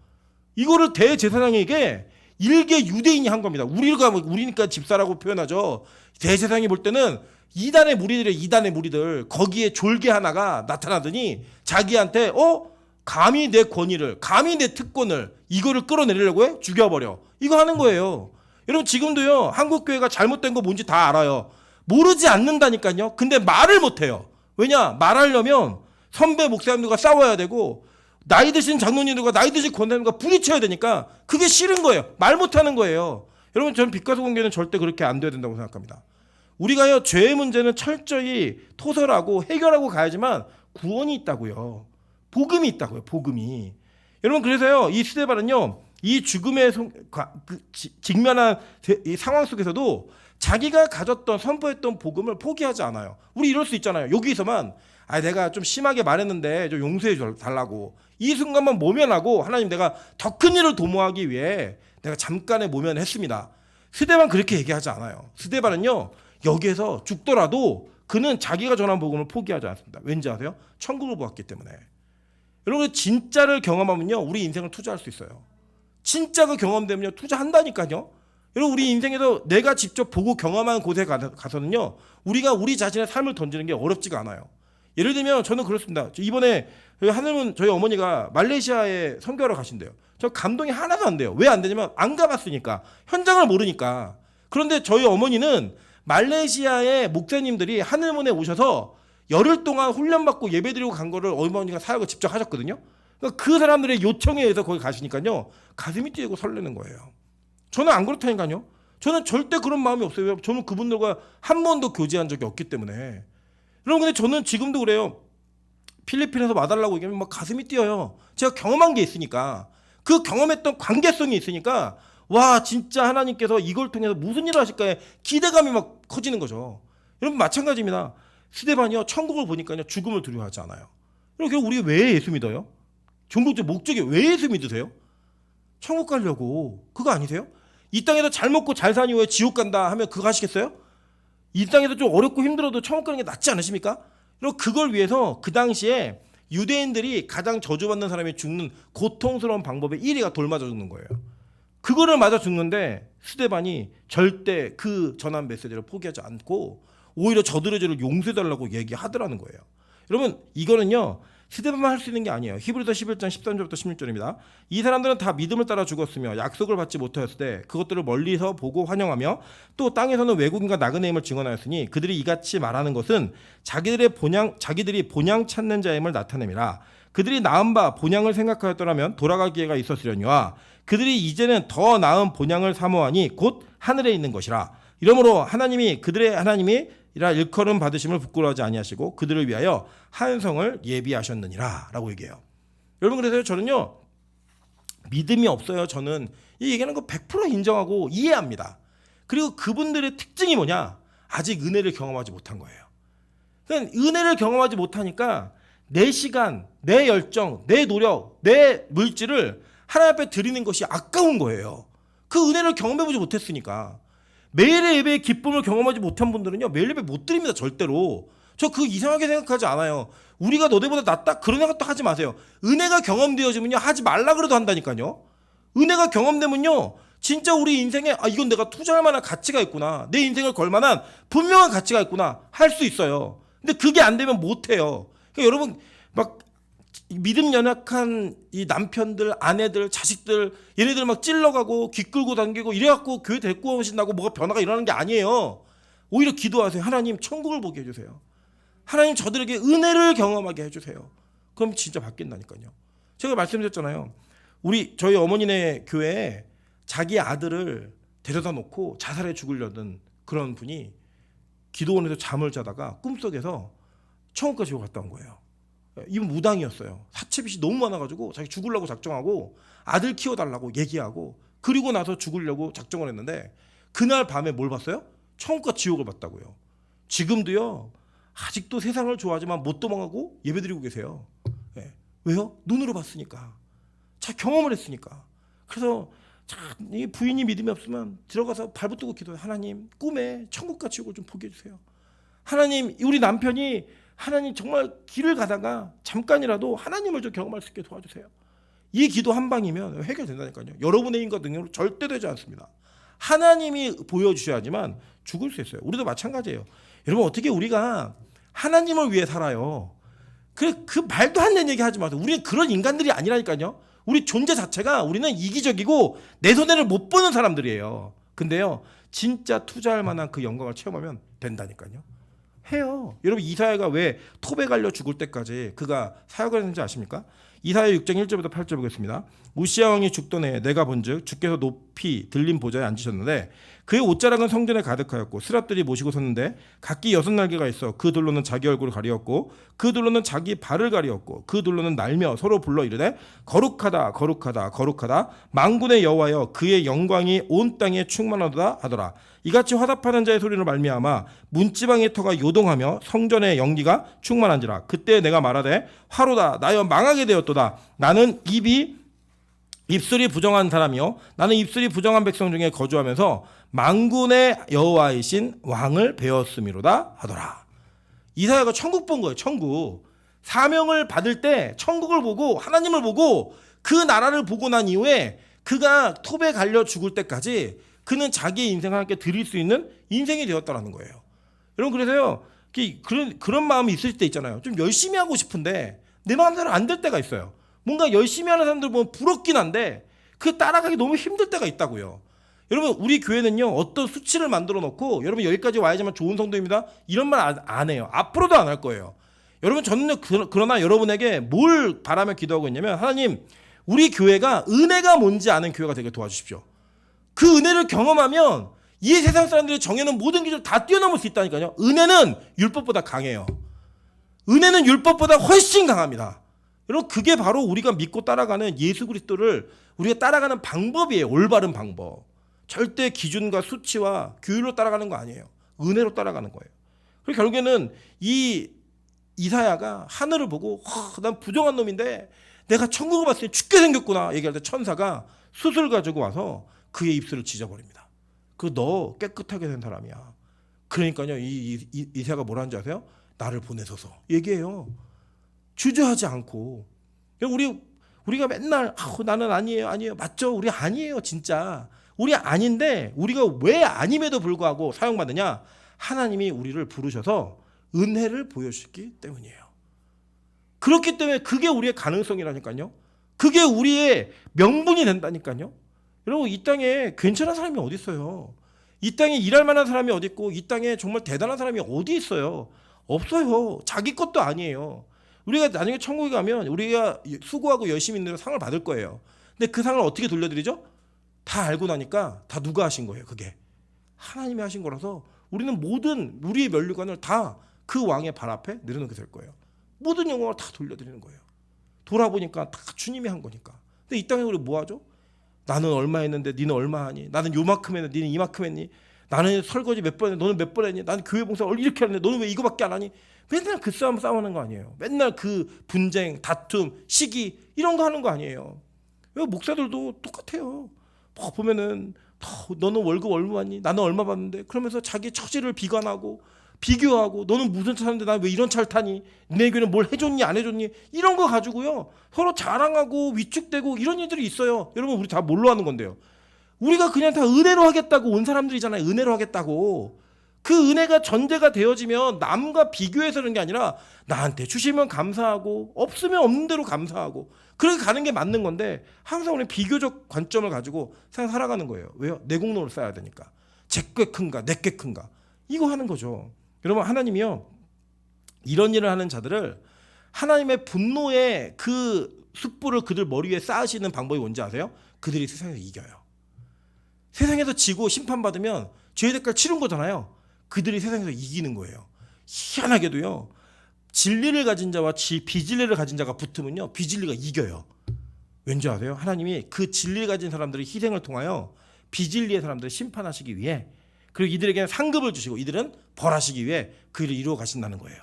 [SPEAKER 1] 이거를 대제사장에게 일개 유대인이 한 겁니다. 우리니까 집사라고 표현하죠. 대제사장이 볼 때는 이단의 무리들의 이단의 무리들 거기에 졸개 하나가 나타나더니 자기한테 감히 내 권위를 감히 내 특권을 이거를 끌어내리려고 해? 죽여버려. 이거 하는 거예요. 여러분 지금도요. 한국교회가 잘못된 거 뭔지 다 알아요. 모르지 않는다니까요. 근데 말을 못해요. 왜냐? 말하려면 선배 목사님들과 싸워야 되고 나이 드신 장로님들과 나이 드신 권사님들과 부딪혀야 되니까 그게 싫은 거예요. 말 못하는 거예요. 여러분 저는 빛과소 공개는 절대 그렇게 안 돼야 된다고 생각합니다. 우리가요 죄의 문제는 철저히 토설하고 해결하고 가야지만 구원이 있다고요. 복음이 있다고요. 복음이. 여러분 그래서요 이 스데반은요 이 죽음에 직면한 이 상황 속에서도 자기가 가졌던 선포했던 복음을 포기하지 않아요. 우리 이럴 수 있잖아요. 여기서만 내가 좀 심하게 말했는데 좀 용서해 달라고 이 순간만 모면하고 하나님 내가 더 큰 일을 도모하기 위해 내가 잠깐의 모면을 했습니다. 스데반 그렇게 얘기하지 않아요. 스데반은요 여기에서 죽더라도 그는 자기가 전한 복음을 포기하지 않습니다. 왠지 아세요? 천국을 보았기 때문에. 여러분 진짜를 경험하면요 우리 인생을 투자할 수 있어요. 진짜가 경험되면요 투자한다니까요. 여러분 우리 인생에서 내가 직접 보고 경험한 곳에 가서는요 우리가 우리 자신의 삶을 던지는 게 어렵지가 않아요. 예를 들면 저는 그렇습니다. 이번에 하늘은 저희 어머니가 말레이시아에 선교하러 가신대요. 저 감동이 하나도 안 돼요. 왜 안 되냐면 안 가봤으니까. 현장을 모르니까. 그런데 저희 어머니는 말레이시아의 목사님들이 하늘문에 오셔서 열흘 동안 훈련받고 예배드리고 간 거를 어머니가 사역을 직접 하셨거든요. 그러니까 그 사람들의 요청에 의해서 거기 가시니까요 가슴이 뛰고 설레는 거예요. 저는 안 그렇다니까요. 저는 절대 그런 마음이 없어요. 저는 그분들과 한 번도 교제한 적이 없기 때문에. 여러분 근데 저는 지금도 그래요. 필리핀에서 와달라고 얘기하면 막 가슴이 뛰어요. 제가 경험한 게 있으니까. 그 경험했던 관계성이 있으니까 와 진짜 하나님께서 이걸 통해서 무슨 일을 하실까에 기대감이 막 커지는 거죠. 여러분 마찬가지입니다. 스데반이요 천국을 보니까요 죽음을 두려워하지 않아요. 여러분 우리 왜 예수 믿어요? 종국적 목적이 왜 예수 믿으세요? 천국 가려고. 그거 아니세요? 이 땅에서 잘 먹고 잘 사니 왜 지옥 간다 하면 그거 하시겠어요? 이 땅에서 좀 어렵고 힘들어도 천국 가는 게 낫지 않으십니까? 그리고 그걸 위해서 그 당시에 유대인들이 가장 저주받는 사람이 죽는 고통스러운 방법의 1위가 돌 맞아 죽는 거예요. 그거를 맞아 죽는데 스데반이 절대 그 전한 메시지를 포기하지 않고 오히려 저들의 죄를 용서해달라고 얘기하더라는 거예요. 여러분 이거는요 스데반만 할 수 있는 게 아니에요. 히브리서 11장 13절부터 16절입니다. 이 사람들은 다 믿음을 따라 죽었으며 약속을 받지 못하였을 때 그것들을 멀리서 보고 환영하며 또 땅에서는 외국인과 나그네임을 증언하였으니 그들이 이같이 말하는 것은 자기들이 본향 찾는 자임을 나타냅니다. 그들이 나은 바 본향을 생각하였더라면 돌아갈 기회가 있었으려니와 그들이 이제는 더 나은 본향을 사모하니 곧 하늘에 있는 것이라. 이러므로 하나님이 그들의 하나님이라 일컬음 받으심을 부끄러워하지 아니하시고 그들을 위하여 한 성을 예비하셨느니라 라고 얘기해요. 여러분 그래서 저는요 믿음이 없어요. 저는 이 얘기하는 거 100% 인정하고 이해합니다. 그리고 그분들의 특징이 뭐냐? 아직 은혜를 경험하지 못한 거예요. 그러니까 은혜를 경험하지 못하니까 내 시간, 내 열정, 내 노력, 내 물질을 하나님 앞에 드리는 것이 아까운 거예요. 그 은혜를 경험해보지 못했으니까. 매일의 예배의 기쁨을 경험하지 못한 분들은요 매일 예배 못 드립니다. 절대로. 저 그거 이상하게 생각하지 않아요. 우리가 너네보다 낫다? 그런 생각도 하지 마세요. 은혜가 경험되어지면요 하지 말라 그래도 한다니까요. 은혜가 경험되면요 진짜 우리 인생에 이건 내가 투자할 만한 가치가 있구나, 내 인생을 걸 만한 분명한 가치가 있구나 할 수 있어요. 근데 그게 안 되면 못해요. 그러니까 여러분 막 믿음 연약한 이 남편들, 아내들, 자식들 얘네들 막 찔러가고 귀 끌고 당기고 이래갖고 교회 데리고 오신다고 뭐가 변화가 일어나는 게 아니에요. 오히려 기도하세요. 하나님 천국을 보게 해주세요. 하나님 저들에게 은혜를 경험하게 해주세요. 그럼 진짜 바뀐다니까요. 제가 말씀드렸잖아요. 저희 어머니네 교회에 자기 아들을 데려다 놓고 자살해 죽으려던 그런 분이 기도원에서 잠을 자다가 꿈속에서 천국까지 갔다 온 거예요. 이분 무당이었어요. 사채빚이 너무 많아가지고 자기 죽으려고 작정하고 아들 키워달라고 얘기하고 그리고 나서 죽으려고 작정을 했는데 그날 밤에 뭘 봤어요? 천국과 지옥을 봤다고요. 지금도요. 아직도 세상을 좋아하지만 못 도망가고 예배드리고 계세요. 예. 왜요? 눈으로 봤으니까. 자 경험을 했으니까. 그래서 이 부인이 믿음이 없으면 들어가서 발붙들고 기도해. 하나님 꿈에 천국과 지옥을 좀 보게 해주세요. 하나님 우리 남편이 하나님 정말 길을 가다가 잠깐이라도 하나님을 좀 경험할 수 있게 도와주세요. 이 기도 한 방이면 해결된다니까요. 여러분의 힘과 능력으로 절대 되지 않습니다. 하나님이 보여주셔야지만 죽을 수 있어요. 우리도 마찬가지예요. 여러분 어떻게 우리가 하나님을 위해 살아요. 그 말도 안 되는 얘기 하지 마세요. 우리는 그런 인간들이 아니라니까요. 우리 존재 자체가 우리는 이기적이고 내 손해를 못 보는 사람들이에요. 근데요 진짜 투자할 만한 그 영광을 체험하면 된다니까요. 해요. 여러분 이사야가 왜 톱에 갈려 죽을 때까지 그가 사역을 했는지 아십니까? 이사야 6장 1절부터 8절 보겠습니다. 우시야 왕이 죽던 해에 내가 본즉 주께서 높이 들린 보좌에 앉으셨는데 그의 옷자락은 성전에 가득하였고 스랍들이 모시고 섰는데 각기 6날개가 있어 그 둘로는 자기 얼굴을 가리었고 그 둘로는 자기 발을 가리었고 그 둘로는 날며 서로 불러 이르되 거룩하다 거룩하다 거룩하다 만군의 여호와여 그의 영광이 온 땅에 충만하도다 하더라. 이같이 화답하는 자의 소리로 말미암아 문지방의 터가 요동하며 성전의 연기가 충만한지라. 그때 내가 말하되 화로다 나여 망하게 되었도다. 나는 입술이 부정한 사람이요 나는 입술이 부정한 백성 중에 거주하면서 만군의 여호와이신 왕을 배웠음이로다 하더라. 이사야가 천국 본 거예요. 천국. 사명을 받을 때 천국을 보고 하나님을 보고 그 나라를 보고 난 이후에 그가 톱에 갈려 죽을 때까지 그는 자기의 인생을 함께 드릴 수 있는 인생이 되었다라는 거예요. 여러분 그래서요 그런 마음이 있을 때 있잖아요. 좀 열심히 하고 싶은데 내 마음대로 안 될 때가 있어요. 뭔가 열심히 하는 사람들 보면 부럽긴 한데 그 따라가기 너무 힘들 때가 있다고요. 여러분 우리 교회는요 어떤 수치를 만들어 놓고 여러분 여기까지 와야지만 좋은 성도입니다 이런 말 안 해요. 앞으로도 안 할 거예요. 여러분 저는요 그러나 여러분에게 뭘 바라며 기도하고 있냐면 하나님 우리 교회가 은혜가 뭔지 아는 교회가 되게 도와주십시오. 그 은혜를 경험하면 이 세상 사람들이 정해놓은 모든 기준을 다 뛰어넘을 수 있다니까요. 은혜는 율법보다 강해요. 은혜는 율법보다 훨씬 강합니다. 여러분 그게 바로 우리가 믿고 따라가는 예수 그리스도를 우리가 따라가는 방법이에요. 올바른 방법. 절대 기준과 수치와 규율로 따라가는 거 아니에요. 은혜로 따라가는 거예요. 그리고 결국에는 이 이사야가 하늘을 보고 난 부정한 놈인데 내가 천국을 봤을 때 죽게 생겼구나 얘기할 때 천사가 숯을 가지고 와서 그의 입술을 지져버립니다. 너 깨끗하게 된 사람이야. 그러니까요 이사야가 뭐라는지 아세요? 나를 보내소서 얘기해요. 주저하지 않고. 우리가 맨날 나는 아니에요 맞죠? 우리 아니에요 진짜. 우리 아닌데 우리가 왜 아님에도 불구하고 사용받느냐? 하나님이 우리를 부르셔서 은혜를 보여주셨기 때문이에요. 그렇기 때문에 그게 우리의 가능성이라니까요. 그게 우리의 명분이 된다니까요. 여러분 이 땅에 괜찮은 사람이 어디 있어요? 이 땅에 일할 만한 사람이 어디 있고 이 땅에 정말 대단한 사람이 어디 있어요? 없어요. 자기 것도 아니에요. 우리가 나중에 천국에 가면 우리가 수고하고 열심히 있는 대로 상을 받을 거예요. 근데 그 상을 어떻게 돌려드리죠? 다 알고 나니까 다 누가 하신 거예요. 그게 하나님이 하신 거라서 우리는 모든 우리의 면류관을 다 그 왕의 발 앞에 내려놓게 될 거예요. 모든 영광을 다 돌려드리는 거예요. 돌아보니까 다 주님이 한 거니까. 근데 이 땅에 우리 뭐 하죠? 나는 얼마 했는데 니는 얼마 하니? 나는 요만큼 했는데 니는 이만큼 했니? 나는 설거지 몇 번 했는데 너는 몇 번 했니? 나는 교회 봉사 이렇게 하는데 너는 왜 이거밖에 안 하니? 맨날 그 싸움 싸우는 거 아니에요. 맨날 그 분쟁, 다툼, 시기 이런 거 하는 거 아니에요. 목사들도 똑같아요. 보면은 너는 월급 얼마 받니? 나는 얼마 받는데? 그러면서 자기 처지를 비관하고 비교하고 너는 무슨 차 타는데 난 왜 이런 차를 타니? 내 교회는 뭘 해줬니 안 해줬니? 이런 거 가지고요 서로 자랑하고 위축되고 이런 일들이 있어요. 여러분 우리 다 뭘로 하는 건데요? 우리가 그냥 다 은혜로 하겠다고 온 사람들이잖아요. 은혜로 하겠다고. 그 은혜가 전제가 되어지면 남과 비교해서 그런 게 아니라 나한테 주시면 감사하고 없으면 없는 대로 감사하고 그렇게 가는 게 맞는 건데 항상 우리 비교적 관점을 가지고 살아가는 거예요. 왜요? 내 공로를 쌓아야 되니까. 제게 큰가 내게 큰가 이거 하는 거죠. 여러분 하나님이요 이런 일을 하는 자들을 하나님의 분노의 그 숯불을 그들 머리 위에 쌓으시는 방법이 뭔지 아세요? 그들이 세상에서 이겨요. 세상에서 지고 심판받으면 죄의 대가를 치른 거잖아요. 그들이 세상에서 이기는 거예요. 희한하게도요 진리를 가진 자와 비진리를 가진 자가 붙으면요, 비진리가 이겨요. 왠지 아세요? 하나님이 그 진리를 가진 사람들의 희생을 통하여 비진리의 사람들을 심판하시기 위해, 그리고 이들에게는 상급을 주시고 이들은 벌하시기 위해 그 일을 이루어 가신다는 거예요.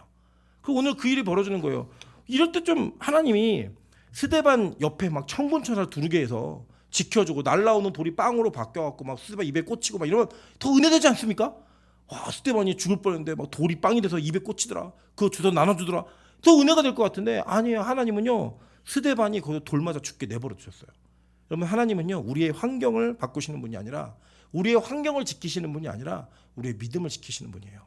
[SPEAKER 1] 그 오늘 그 일이 벌어지는 거예요. 이럴 때 좀 하나님이 스데반 옆에 막 천군천사를 두르게 해서 지켜주고 날라오는 돌이 빵으로 바뀌어갖고 막 스데반 입에 꽂히고 막 이러면 더 은혜되지 않습니까? 와, 스데반이 죽을 뻔했는데 막 돌이 빵이 돼서 입에 꽂히더라. 그거 주워 나눠주더라. 더 은혜가 될 것 같은데 아니에요. 하나님은요, 스데반이 거기서 돌 맞아 죽게 내버려 두셨어요. 여러분, 하나님은요, 우리의 환경을 바꾸시는 분이 아니라, 우리의 환경을 지키시는 분이 아니라 우리의 믿음을 지키시는 분이에요.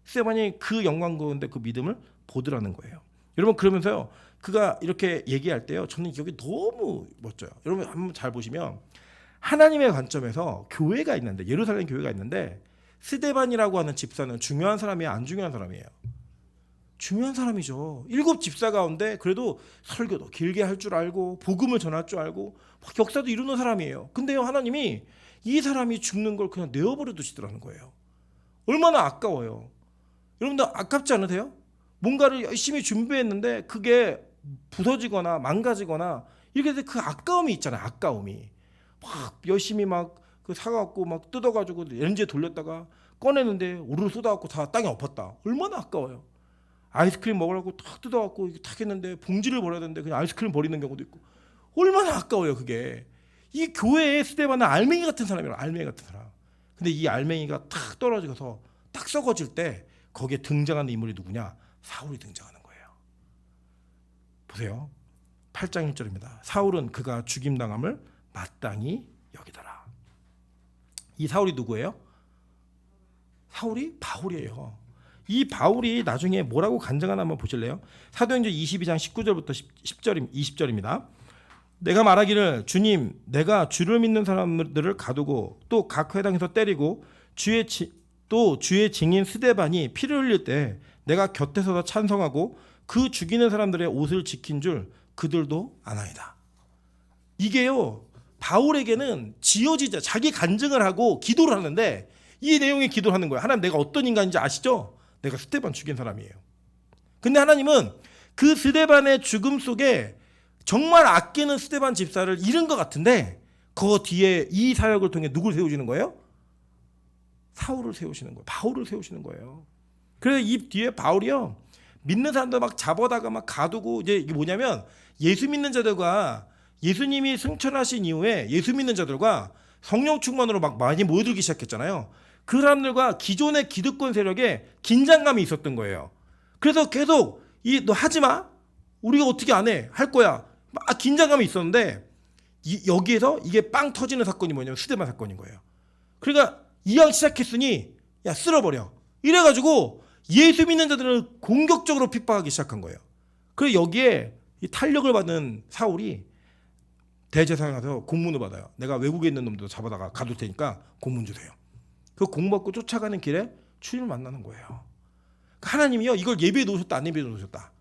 [SPEAKER 1] 스데반이 그 영광 가운데 그 믿음을 보더라는 거예요. 여러분, 그러면서요, 그가 이렇게 얘기할 때요, 저는 여기 너무 멋져요. 여러분 한번 잘 보시면 하나님의 관점에서 교회가 있는데, 예루살렘 교회가 있는데, 스데반이라고 하는 집사는 중요한 사람이에요, 안 중요한 사람이에요? 중요한 사람이죠. 7 집사 가운데 그래도 설교도 길게 할 줄 알고 복음을 전할 줄 알고 막 역사도 이루는 사람이에요. 근데요, 하나님이 이 사람이 죽는 걸 그냥 내어버려 두시더라는 거예요. 얼마나 아까워요. 여러분들 아깝지 않으세요? 뭔가를 열심히 준비했는데 그게 부서지거나 망가지거나 이렇게 돼서 그 아까움이 있잖아요. 아까움이 막 열심히 막 그 사갖고 막 뜯어가지고 렌즈에 돌렸다가 꺼내는데 우르르 쏟아갖고 다 땅에 엎었다. 얼마나 아까워요. 아이스크림 먹으려고 탁 뜯어갖고 탁 했는데 봉지를 버려야 되는데 그냥 아이스크림 버리는 경우도 있고 얼마나 아까워요. 그게 이 교회에 스데반은 알맹이 같은 사람이에요. 알맹이 같은 사람. 근데 이 알맹이가 탁 떨어져서 딱 썩어질 때 거기에 등장하는 인물이 누구냐? 사울이 등장하는 거예요. 보세요. 8장 1절입니다. 사울은 그가 죽임당함을 마땅히 여기더라. 이 사울이 누구예요? 사울이 바울이에요. 이 바울이 나중에 뭐라고 간증하나 한번 보실래요? 사도행전 22장 19절부터 20절입니다. 내가 말하기를, 주님, 내가 주를 믿는 사람들을 가두고 또 각 회당에서 때리고 또 주의 증인 스데반이 피를 흘릴 때 내가 곁에 서서 찬성하고 그 죽이는 사람들의 옷을 지킨 줄 그들도 아나이다. 이게요, 바울에게는 지어지자 자기 간증을 하고 기도를 하는데 이 내용에 기도를 하는 거예요. 하나님, 내가 어떤 인간인지 아시죠? 내가 스데반 죽인 사람이에요. 근데 하나님은 그 스데반의 죽음 속에 정말 아끼는 스데반 집사를 잃은 것 같은데 그 뒤에 이 사역을 통해 누굴 세우시는 거예요? 사울을 세우시는 거예요. 바울을 세우시는 거예요. 그래서 이 뒤에 바울이요, 믿는 사람들 막 잡아다가 막 가두고, 이제 이게 뭐냐면 예수 믿는 자들과 예수님이 승천하신 이후에 예수 믿는 자들과 성령 충만으로 막 많이 모여들기 시작했잖아요. 그 사람들과 기존의 기득권 세력에 긴장감이 있었던 거예요. 그래서 계속 너 하지 마, 우리가 어떻게 안 해, 할 거야, 막 긴장감이 있었는데 여기에서 이게 빵 터지는 사건이 뭐냐면 스데반 사건인 거예요. 그러니까 이왕 시작했으니 야 쓸어버려, 이래가지고 예수 믿는 자들을 공격적으로 핍박하기 시작한 거예요. 그래서 여기에 이 탄력을 받은 사울이 대제사장에 가서 공문을 받아요. 내가 외국에 있는 놈도 잡아다가 가둘 테니까 공문 주세요. 그 공문 받고 쫓아가는 길에 주님을 만나는 거예요. 하나님이요, 이걸 예배에 놓으셨다, 안 예배에 놓으셨다?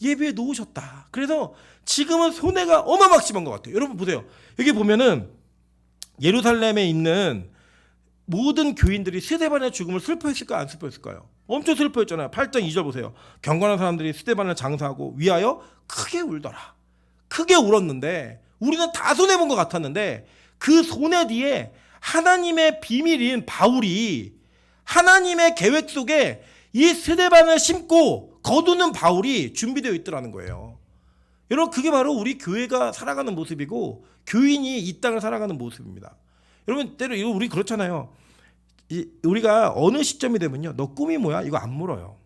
[SPEAKER 1] 예배에 놓으셨다. 그래서 지금은 손해가 어마막심한 것 같아요. 여러분 보세요. 여기 보면은 예루살렘에 있는 모든 교인들이 스데반의 죽음을 슬퍼했을까요, 안 슬퍼했을까요? 엄청 슬퍼했잖아요. 8장 2절 보세요. 경건한 사람들이 스데반을 장사하고 위하여 크게 울더라. 크게 울었는데 우리는 다 손해본 것 같았는데 그 손해 뒤에 하나님의 비밀인 바울이, 하나님의 계획 속에 이 스데반을 심고 거두는 바울이 준비되어 있더라는 거예요. 여러분, 그게 바로 우리 교회가 살아가는 모습이고 교인이 이 땅을 살아가는 모습입니다. 여러분, 때로 우리 그렇잖아요. 우리가 어느 시점이 되면요, 너 꿈이 뭐야? 이거 안 물어요.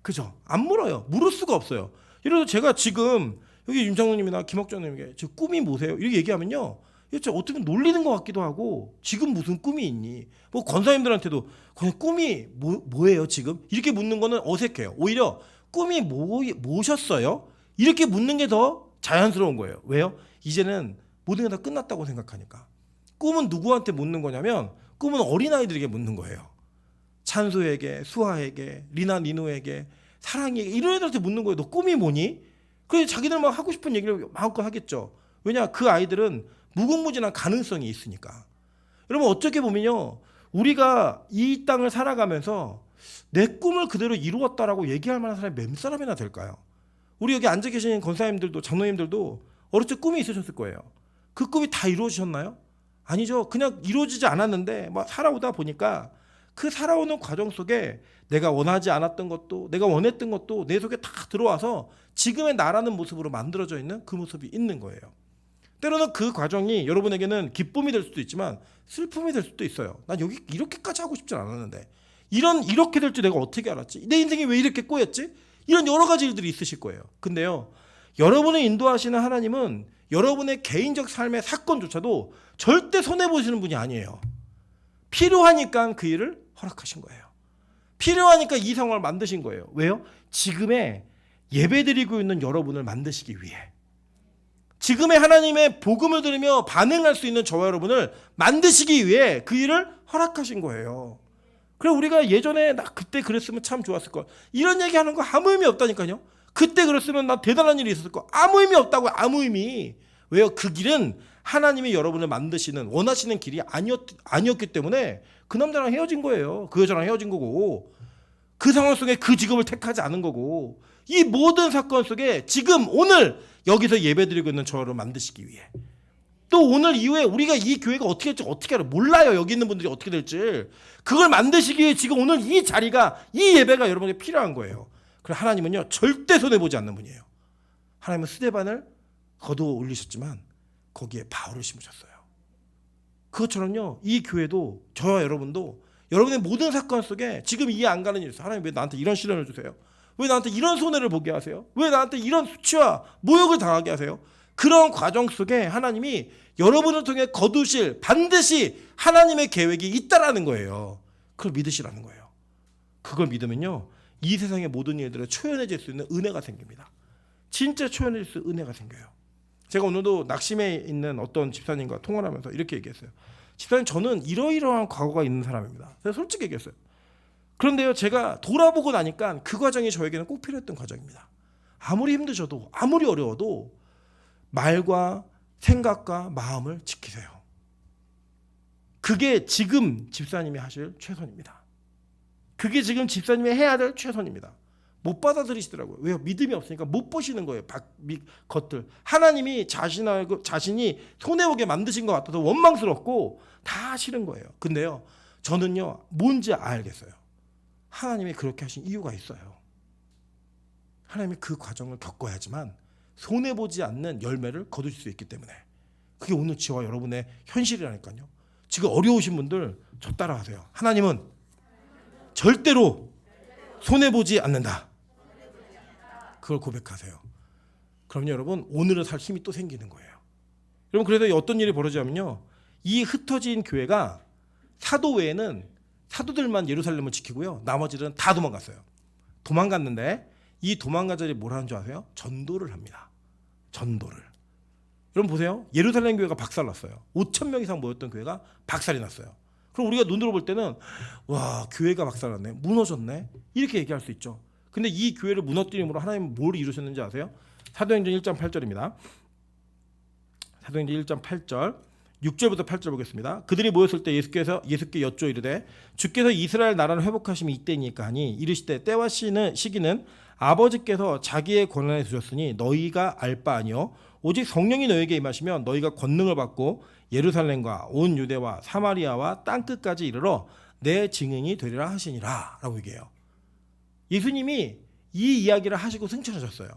[SPEAKER 1] 그죠? 안 물어요. 물을 수가 없어요. 예를 들어 제가 지금 여기 윤창호님이나 김학전님에게 저 꿈이 뭐세요? 이렇게 얘기하면요, 이거 어떻게 놀리는 것 같기도 하고, 지금 무슨 꿈이 있니? 뭐 권사님들한테도 꿈이 뭐예요 지금? 이렇게 묻는 거는 어색해요. 오히려 꿈이 뭐셨어요? 이렇게 묻는 게 더 자연스러운 거예요. 왜요? 이제는 모든 게 다 끝났다고 생각하니까. 꿈은 누구한테 묻는 거냐면 꿈은 어린아이들에게 묻는 거예요. 찬수에게, 수아에게, 리나, 니노에게, 사랑에게, 이런 애들한테 묻는 거예요. 너 꿈이 뭐니? 그래서 자기들 막 하고 싶은 얘기를 마음껏 하겠죠. 왜냐? 그 아이들은 무궁무진한 가능성이 있으니까. 여러분, 어떻게 보면요, 우리가 이 땅을 살아가면서 내 꿈을 그대로 이루었다라고 얘기할 만한 사람이 몇 사람이나 될까요? 우리 여기 앉아 계신 권사님들도 장로님들도 어릴 적 꿈이 있으셨을 거예요. 그 꿈이 다 이루어지셨나요? 아니죠. 그냥 이루어지지 않았는데 막 살아오다 보니까 그 살아오는 과정 속에 내가 원하지 않았던 것도 내가 원했던 것도 내 속에 다 들어와서 지금의 나라는 모습으로 만들어져 있는 그 모습이 있는 거예요. 때로는 그 과정이 여러분에게는 기쁨이 될 수도 있지만 슬픔이 될 수도 있어요. 난 여기 이렇게까지 하고 싶지 않았는데 이렇게 될 줄 내가 어떻게 알았지? 내 인생이 왜 이렇게 꼬였지? 이런 여러 가지 일들이 있으실 거예요. 근데요, 여러분을 인도하시는 하나님은 여러분의 개인적 삶의 사건조차도 절대 손해보시는 분이 아니에요. 필요하니까 그 일을 허락하신 거예요. 필요하니까 이 상황을 만드신 거예요. 왜요? 지금의 예배드리고 있는 여러분을 만드시기 위해, 지금의 하나님의 복음을 들으며 반응할 수 있는 저와 여러분을 만드시기 위해 그 일을 허락하신 거예요. 그래, 우리가 예전에 나 그때 그랬으면 참 좋았을 걸, 이런 얘기하는 거 아무 의미 없다니까요. 그때 그랬으면 나 대단한 일이 있었을 거, 아무 의미 없다고요. 아무 의미. 왜요? 그 길은 하나님이 여러분을 만드시는 원하시는 길이 아니었기 때문에 그 남자랑 헤어진 거예요. 그 여자랑 헤어진 거고, 그 상황 속에 그 직업을 택하지 않은 거고, 이 모든 사건 속에 지금 오늘 여기서 예배드리고 있는 저를 만드시기 위해, 또 오늘 이후에 우리가 이 교회가 어떻게 될지 어떻게 알아요? 몰라요. 여기 있는 분들이 어떻게 될지. 그걸 만드시기 위해 지금 오늘 이 자리가, 이 예배가 여러분에게 필요한 거예요. 그래서 하나님은요, 절대 손해보지 않는 분이에요. 하나님은 스데반을 거두어 올리셨지만 거기에 바울을 심으셨어요. 그것처럼요, 이 교회도, 저와 여러분도 여러분의 모든 사건 속에 지금 이해 안 가는 일이 있어요. 하나님 왜 나한테 이런 시련을 주세요? 왜 나한테 이런 손해를 보게 하세요? 왜 나한테 이런 수치와 모욕을 당하게 하세요? 그런 과정 속에 하나님이 여러분을 통해 거두실, 반드시 하나님의 계획이 있다라는 거예요. 그걸 믿으시라는 거예요. 그걸 믿으면요, 이 세상의 모든 일들에 초연해질 수 있는 은혜가 생깁니다. 진짜 초연해질 수 있는 은혜가 생겨요. 제가 오늘도 낙심에 있는 어떤 집사님과 통화를 하면서 이렇게 얘기했어요. 집사님, 저는 이러이러한 과거가 있는 사람입니다. 제가 솔직히 얘기했어요. 그런데요, 제가 돌아보고 나니까 그 과정이 저에게는 꼭 필요했던 과정입니다. 아무리 힘드셔도, 아무리 어려워도 말과 생각과 마음을 지키세요. 그게 지금 집사님이 하실 최선입니다. 그게 지금 집사님이 해야 될 최선입니다. 못 받아들이시더라고요. 왜요? 믿음이 없으니까 못 보시는 거예요. 겉을. 하나님이 자신이 손해보게 만드신 것 같아서 원망스럽고 다 싫은 거예요. 근데요, 저는요, 뭔지 알겠어요. 하나님이 그렇게 하신 이유가 있어요. 하나님이 그 과정을 겪어야지만 손해보지 않는 열매를 거두실 수 있기 때문에. 그게 오늘 저와 여러분의 현실이라니까요. 지금 어려우신 분들 저 따라하세요. 하나님은 절대로 손해보지 않는다. 그걸 고백하세요. 그럼요, 여러분, 오늘을 살 힘이 또 생기는 거예요. 여러분, 그래서 어떤 일이 벌어지냐면요, 이 흩어진 교회가 사도 외에는 사도들만 예루살렘을 지키고요, 나머지는 다 도망갔어요. 도망갔는데 이 도망간 자들이 뭘 하는 줄 아세요? 전도를 합니다. 전도를. 여러분 보세요. 예루살렘 교회가 박살났어요. 5,000명 이상 모였던 교회가 박살이 났어요. 그럼 우리가 눈으로 볼 때는 와, 교회가 박살났네, 무너졌네, 이렇게 얘기할 수 있죠. 근데 이 교회를 무너뜨림으로 하나님은 뭘 이루셨는지 아세요? 사도행전 1장 8절입니다. 사도행전 1장 8절 6절부터 8절 보겠습니다. 그들이 모였을 때 예수께 여쭈어 이르되 주께서 이스라엘 나라를 회복하심이 이때니까 하니 이르시되 때와 시기는 아버지께서 자기의 권한에 두셨으니 너희가 알 바 아니요 오직 성령이 너희에게 임하시면 너희가 권능을 받고 예루살렘과 온 유대와 사마리아와 땅끝까지 이르러 내 증인이 되리라 하시니라 라고 얘기해요. 예수님이 이 이야기를 하시고 승천하셨어요.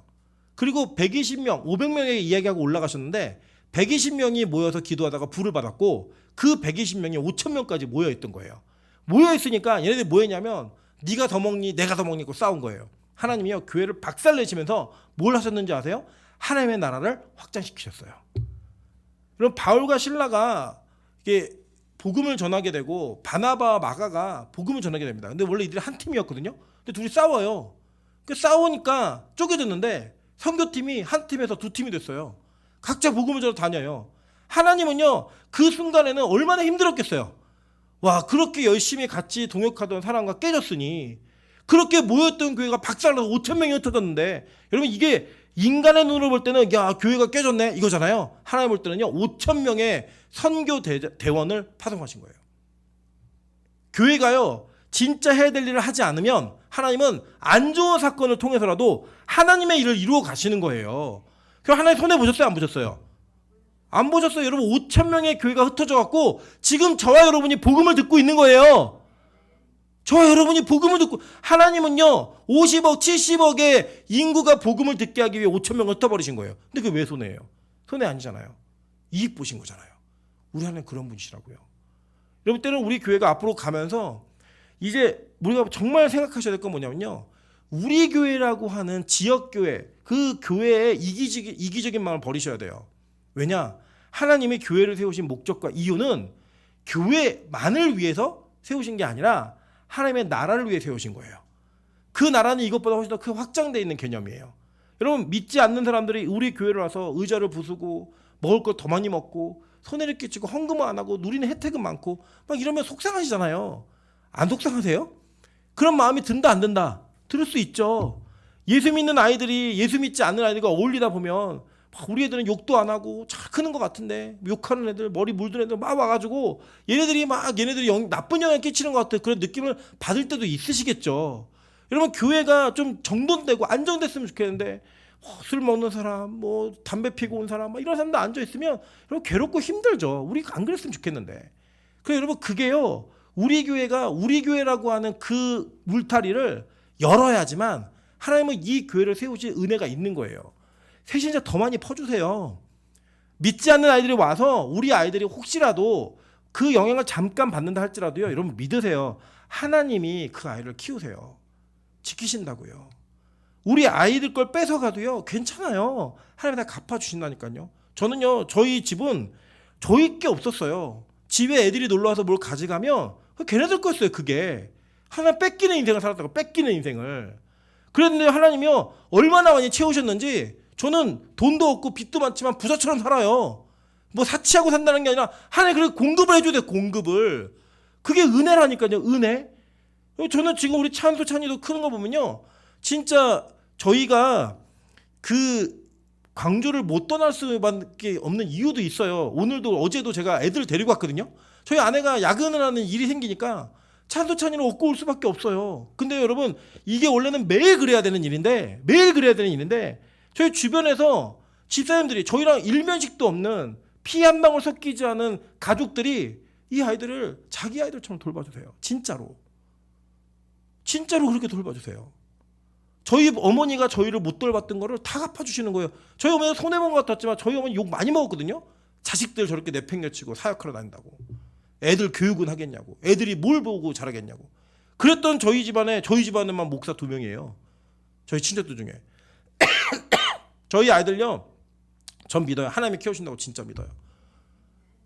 [SPEAKER 1] 그리고 120명, 500명에게 이야기하고 올라가셨는데 120명이 모여서 기도하다가 불을 받았고 그 120명이 5,000명까지 모여있던 거예요. 모여있으니까 얘네들이 뭐 했냐면 네가 더 먹니 내가 더 먹니 고 싸운 거예요. 하나님이요, 교회를 박살내시면서 뭘 하셨는지 아세요? 하나님의 나라를 확장시키셨어요. 그럼 바울과 실라가 이게 복음을 전하게 되고 바나바와 마가가 복음을 전하게 됩니다. 근데 원래 이들이 한 팀이었거든요. 근데 둘이 싸워요. 싸우니까 쪼개졌는데 선교팀이 한 팀에서 두 팀이 됐어요. 각자 복음을 전해 다녀요. 하나님은요, 그 순간에는 얼마나 힘들었겠어요. 와, 그렇게 열심히 같이 동역하던 사람과 깨졌으니, 그렇게 모였던 교회가 박살나서 5,000명이 흩어졌는데, 여러분 이게 인간의 눈으로 볼 때는 야, 교회가 깨졌네 이거잖아요. 하나님 볼 때는요, 5,000명의 선교 대원을 파송하신 거예요. 교회가요, 진짜 해야 될 일을 하지 않으면 하나님은 안 좋은 사건을 통해서라도 하나님의 일을 이루어 가시는 거예요. 그럼 하나님 손해 보셨어요? 안 보셨어요? 안 보셨어요. 여러분 5천 명의 교회가 흩어져 갖고 지금 저와 여러분이 복음을 듣고 있는 거예요. 저와 여러분이 복음을 듣고, 하나님은요 50억 70억의 인구가 복음을 듣게 하기 위해 5천 명을 흩어버리신 거예요. 근데 그게 왜 손해예요? 손해 아니잖아요. 이익 보신 거잖아요. 우리 하나님 그런 분이시라고요. 여러분 때는 우리 교회가 앞으로 가면서 이제 우리가 정말 생각하셔야 될 건 뭐냐면요, 우리 교회라고 하는 지역교회, 그 교회의 이기적인 마음을 버리셔야 돼요. 왜냐? 하나님이 교회를 세우신 목적과 이유는 교회만을 위해서 세우신 게 아니라 하나님의 나라를 위해 세우신 거예요. 그 나라는 이것보다 훨씬 더 큰 확장되어 있는 개념이에요. 여러분 믿지 않는 사람들이 우리 교회로 와서 의자를 부수고 먹을 걸 더 많이 먹고 손해를 끼치고 헌금을 안 하고 누리는 혜택은 많고 막 이러면 속상하시잖아요. 안 속상하세요? 그런 마음이 든다 안 든다? 들을 수 있죠. 예수 믿는 아이들이 예수 믿지 않는 아이들과 어울리다 보면 우리 애들은 욕도 안 하고 잘 크는 것 같은데 욕하는 애들, 머리 물든 애들 막 와가지고 얘네들이 나쁜 영향 끼치는 것 같아. 그런 느낌을 받을 때도 있으시겠죠. 여러분 교회가 좀 정돈되고 안정됐으면 좋겠는데 술 먹는 사람, 뭐 담배 피고 온 사람, 이런 사람들 앉아 있으면 여러분 괴롭고 힘들죠. 우리가 안 그랬으면 좋겠는데. 그래서 여러분 그게요, 우리 교회가 우리 교회라고 하는 그 울타리를 열어야지만 하나님은 이 교회를 세우실 은혜가 있는 거예요. 새신자 더 많이 퍼주세요. 믿지 않는 아이들이 와서 우리 아이들이 혹시라도 그 영향을 잠깐 받는다 할지라도요, 여러분 믿으세요. 하나님이 그 아이를 키우세요. 지키신다고요. 우리 아이들 걸 뺏어가도요 괜찮아요. 하나님이 다 갚아주신다니까요. 저는요 저희 집은 저희 게 없었어요. 집에 애들이 놀러와서 뭘 가져가면 걔네들 거였어요. 그게 하나님 뺏기는 인생을 살았다고. 뺏기는 인생을. 그랬는데 하나님이요 얼마나 많이 채우셨는지, 저는 돈도 없고 빚도 많지만 부자처럼 살아요. 뭐 사치하고 산다는 게 아니라 하나님 그렇게 공급을 해줘야 돼. 공급을. 그게 은혜라니까요. 은혜. 저는 지금 우리 찬이도 크는 거 보면요 진짜 저희가 그 광주를 못 떠날 수밖에 없는 이유도 있어요. 오늘도 어제도 제가 애들 데리고 왔거든요. 저희 아내가 야근을 하는 일이 생기니까 찬이를 얻고 올 수밖에 없어요. 근데 여러분 이게 원래는 매일 그래야 되는 일인데 저희 주변에서 집사님들이 저희랑 일면식도 없는 피 한 방울 섞이지 않은 가족들이 이 아이들을 자기 아이들처럼 돌봐주세요. 진짜로 그렇게 돌봐주세요. 저희 어머니가 저희를 못 돌봤던 거를 다 갚아주시는 거예요. 저희 어머니가 손해본 것 같았지만 저희 어머니 욕 많이 먹었거든요. 자식들 저렇게 내팽개치고 사역하러 다닌다고. 애들 교육은 하겠냐고. 애들이 뭘 보고 자라겠냐고. 그랬던 저희 집안에만 목사 2명이에요. 저희 친척들 중에. 저희 아이들요 전 믿어요. 하나님이 키우신다고 진짜 믿어요.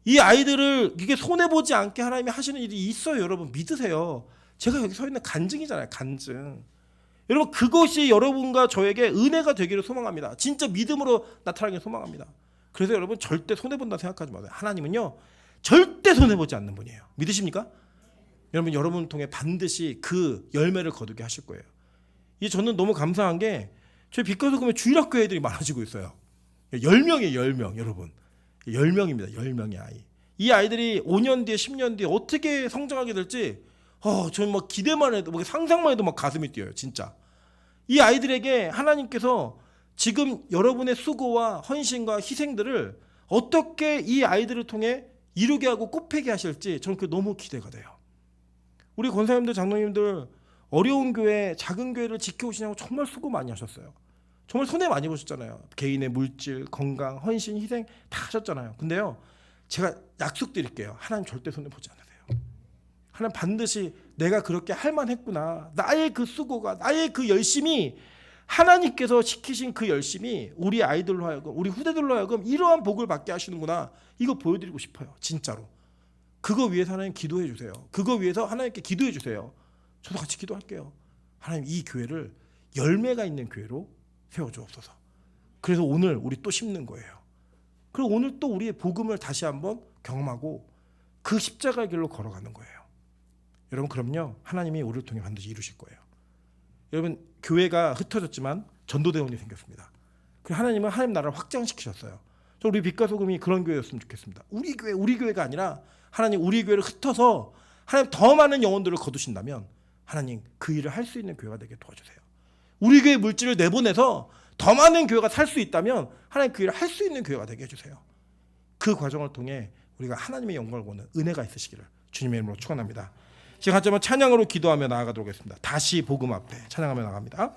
[SPEAKER 1] 이 아이들을 이게 손해보지 않게 하나님이 하시는 일이 있어요. 여러분 믿으세요. 제가 여기 서 있는 간증이잖아요. 간증. 여러분 그것이 여러분과 저에게 은혜가 되기를 소망합니다. 진짜 믿음으로 나타나기를 소망합니다. 그래서 여러분 절대 손해본다 생각하지 마세요. 하나님은요 절대 손해보지 않는 분이에요. 믿으십니까? 여러분 통해 반드시 그 열매를 거두게 하실 거예요. 이 저는 너무 감사한 게 저희 빛과 소금의 주일학교 애들이 많아지고 있어요. 10명이에요. 10명. 여러분 10명입니다. 10명의 아이. 이 아이들이 5년 뒤에 10년 뒤에 어떻게 성장하게 될지 저는 막 기대만 해도 상상만 해도 막 가슴이 뛰어요. 진짜. 이 아이들에게 하나님께서 지금 여러분의 수고와 헌신과 희생들을 어떻게 이 아이들을 통해 이루게 하고 꽃피게 하실지 저는 그게 너무 기대가 돼요. 우리 권사님들 장로님들 어려운 교회 작은 교회를 지켜오시냐고 정말 수고 많이 하셨어요. 정말 손해 많이 보셨잖아요. 개인의 물질, 건강, 헌신, 희생 다 하셨잖아요. 근데요 제가 약속드릴게요. 하나님 절대 손해 보지 않으세요. 하나님 반드시 내가 그렇게 할 만했구나. 나의 그 수고가, 나의 그 열심이, 하나님께서 시키신 그 열심이 우리 아이들로 하여금, 우리 후대들로 하여금 이러한 복을 받게 하시는구나. 이거 보여드리고 싶어요. 진짜로. 그거 위해서 하나님 기도해 주세요. 그거 위해서 하나님께 기도해 주세요. 저도 같이 기도할게요. 하나님 이 교회를 열매가 있는 교회로 세워주옵소서. 그래서 오늘 우리 또 심는 거예요. 그리고 오늘 또 우리의 복음을 다시 한번 경험하고 그 십자가의 길로 걸어가는 거예요. 여러분 그럼요 하나님이 우리를 통해 반드시 이루실 거예요. 여러분 교회가 흩어졌지만 전도대원이 생겼습니다. 그리고 하나님은 하나님 나라를 확장시키셨어요. 우리 빛과 소금이 그런 교회였으면 좋겠습니다. 우리 교회가 아니라 하나님 우리 교회를 흩어서 하나님 더 많은 영혼들을 거두신다면 하나님 그 일을 할 수 있는 교회가 되게 도와주세요. 우리 교회 물질을 내보내서 더 많은 교회가 살 수 있다면 하나님 그 일을 할 수 있는 교회가 되게 해주세요. 그 과정을 통해 우리가 하나님의 영광을 보는 은혜가 있으시기를 주님의 이름으로 축원합니다. 지금 한점은 찬양으로 기도하며 나아가도록 하겠습니다. 다시 복음 앞에 찬양하며 나갑니다.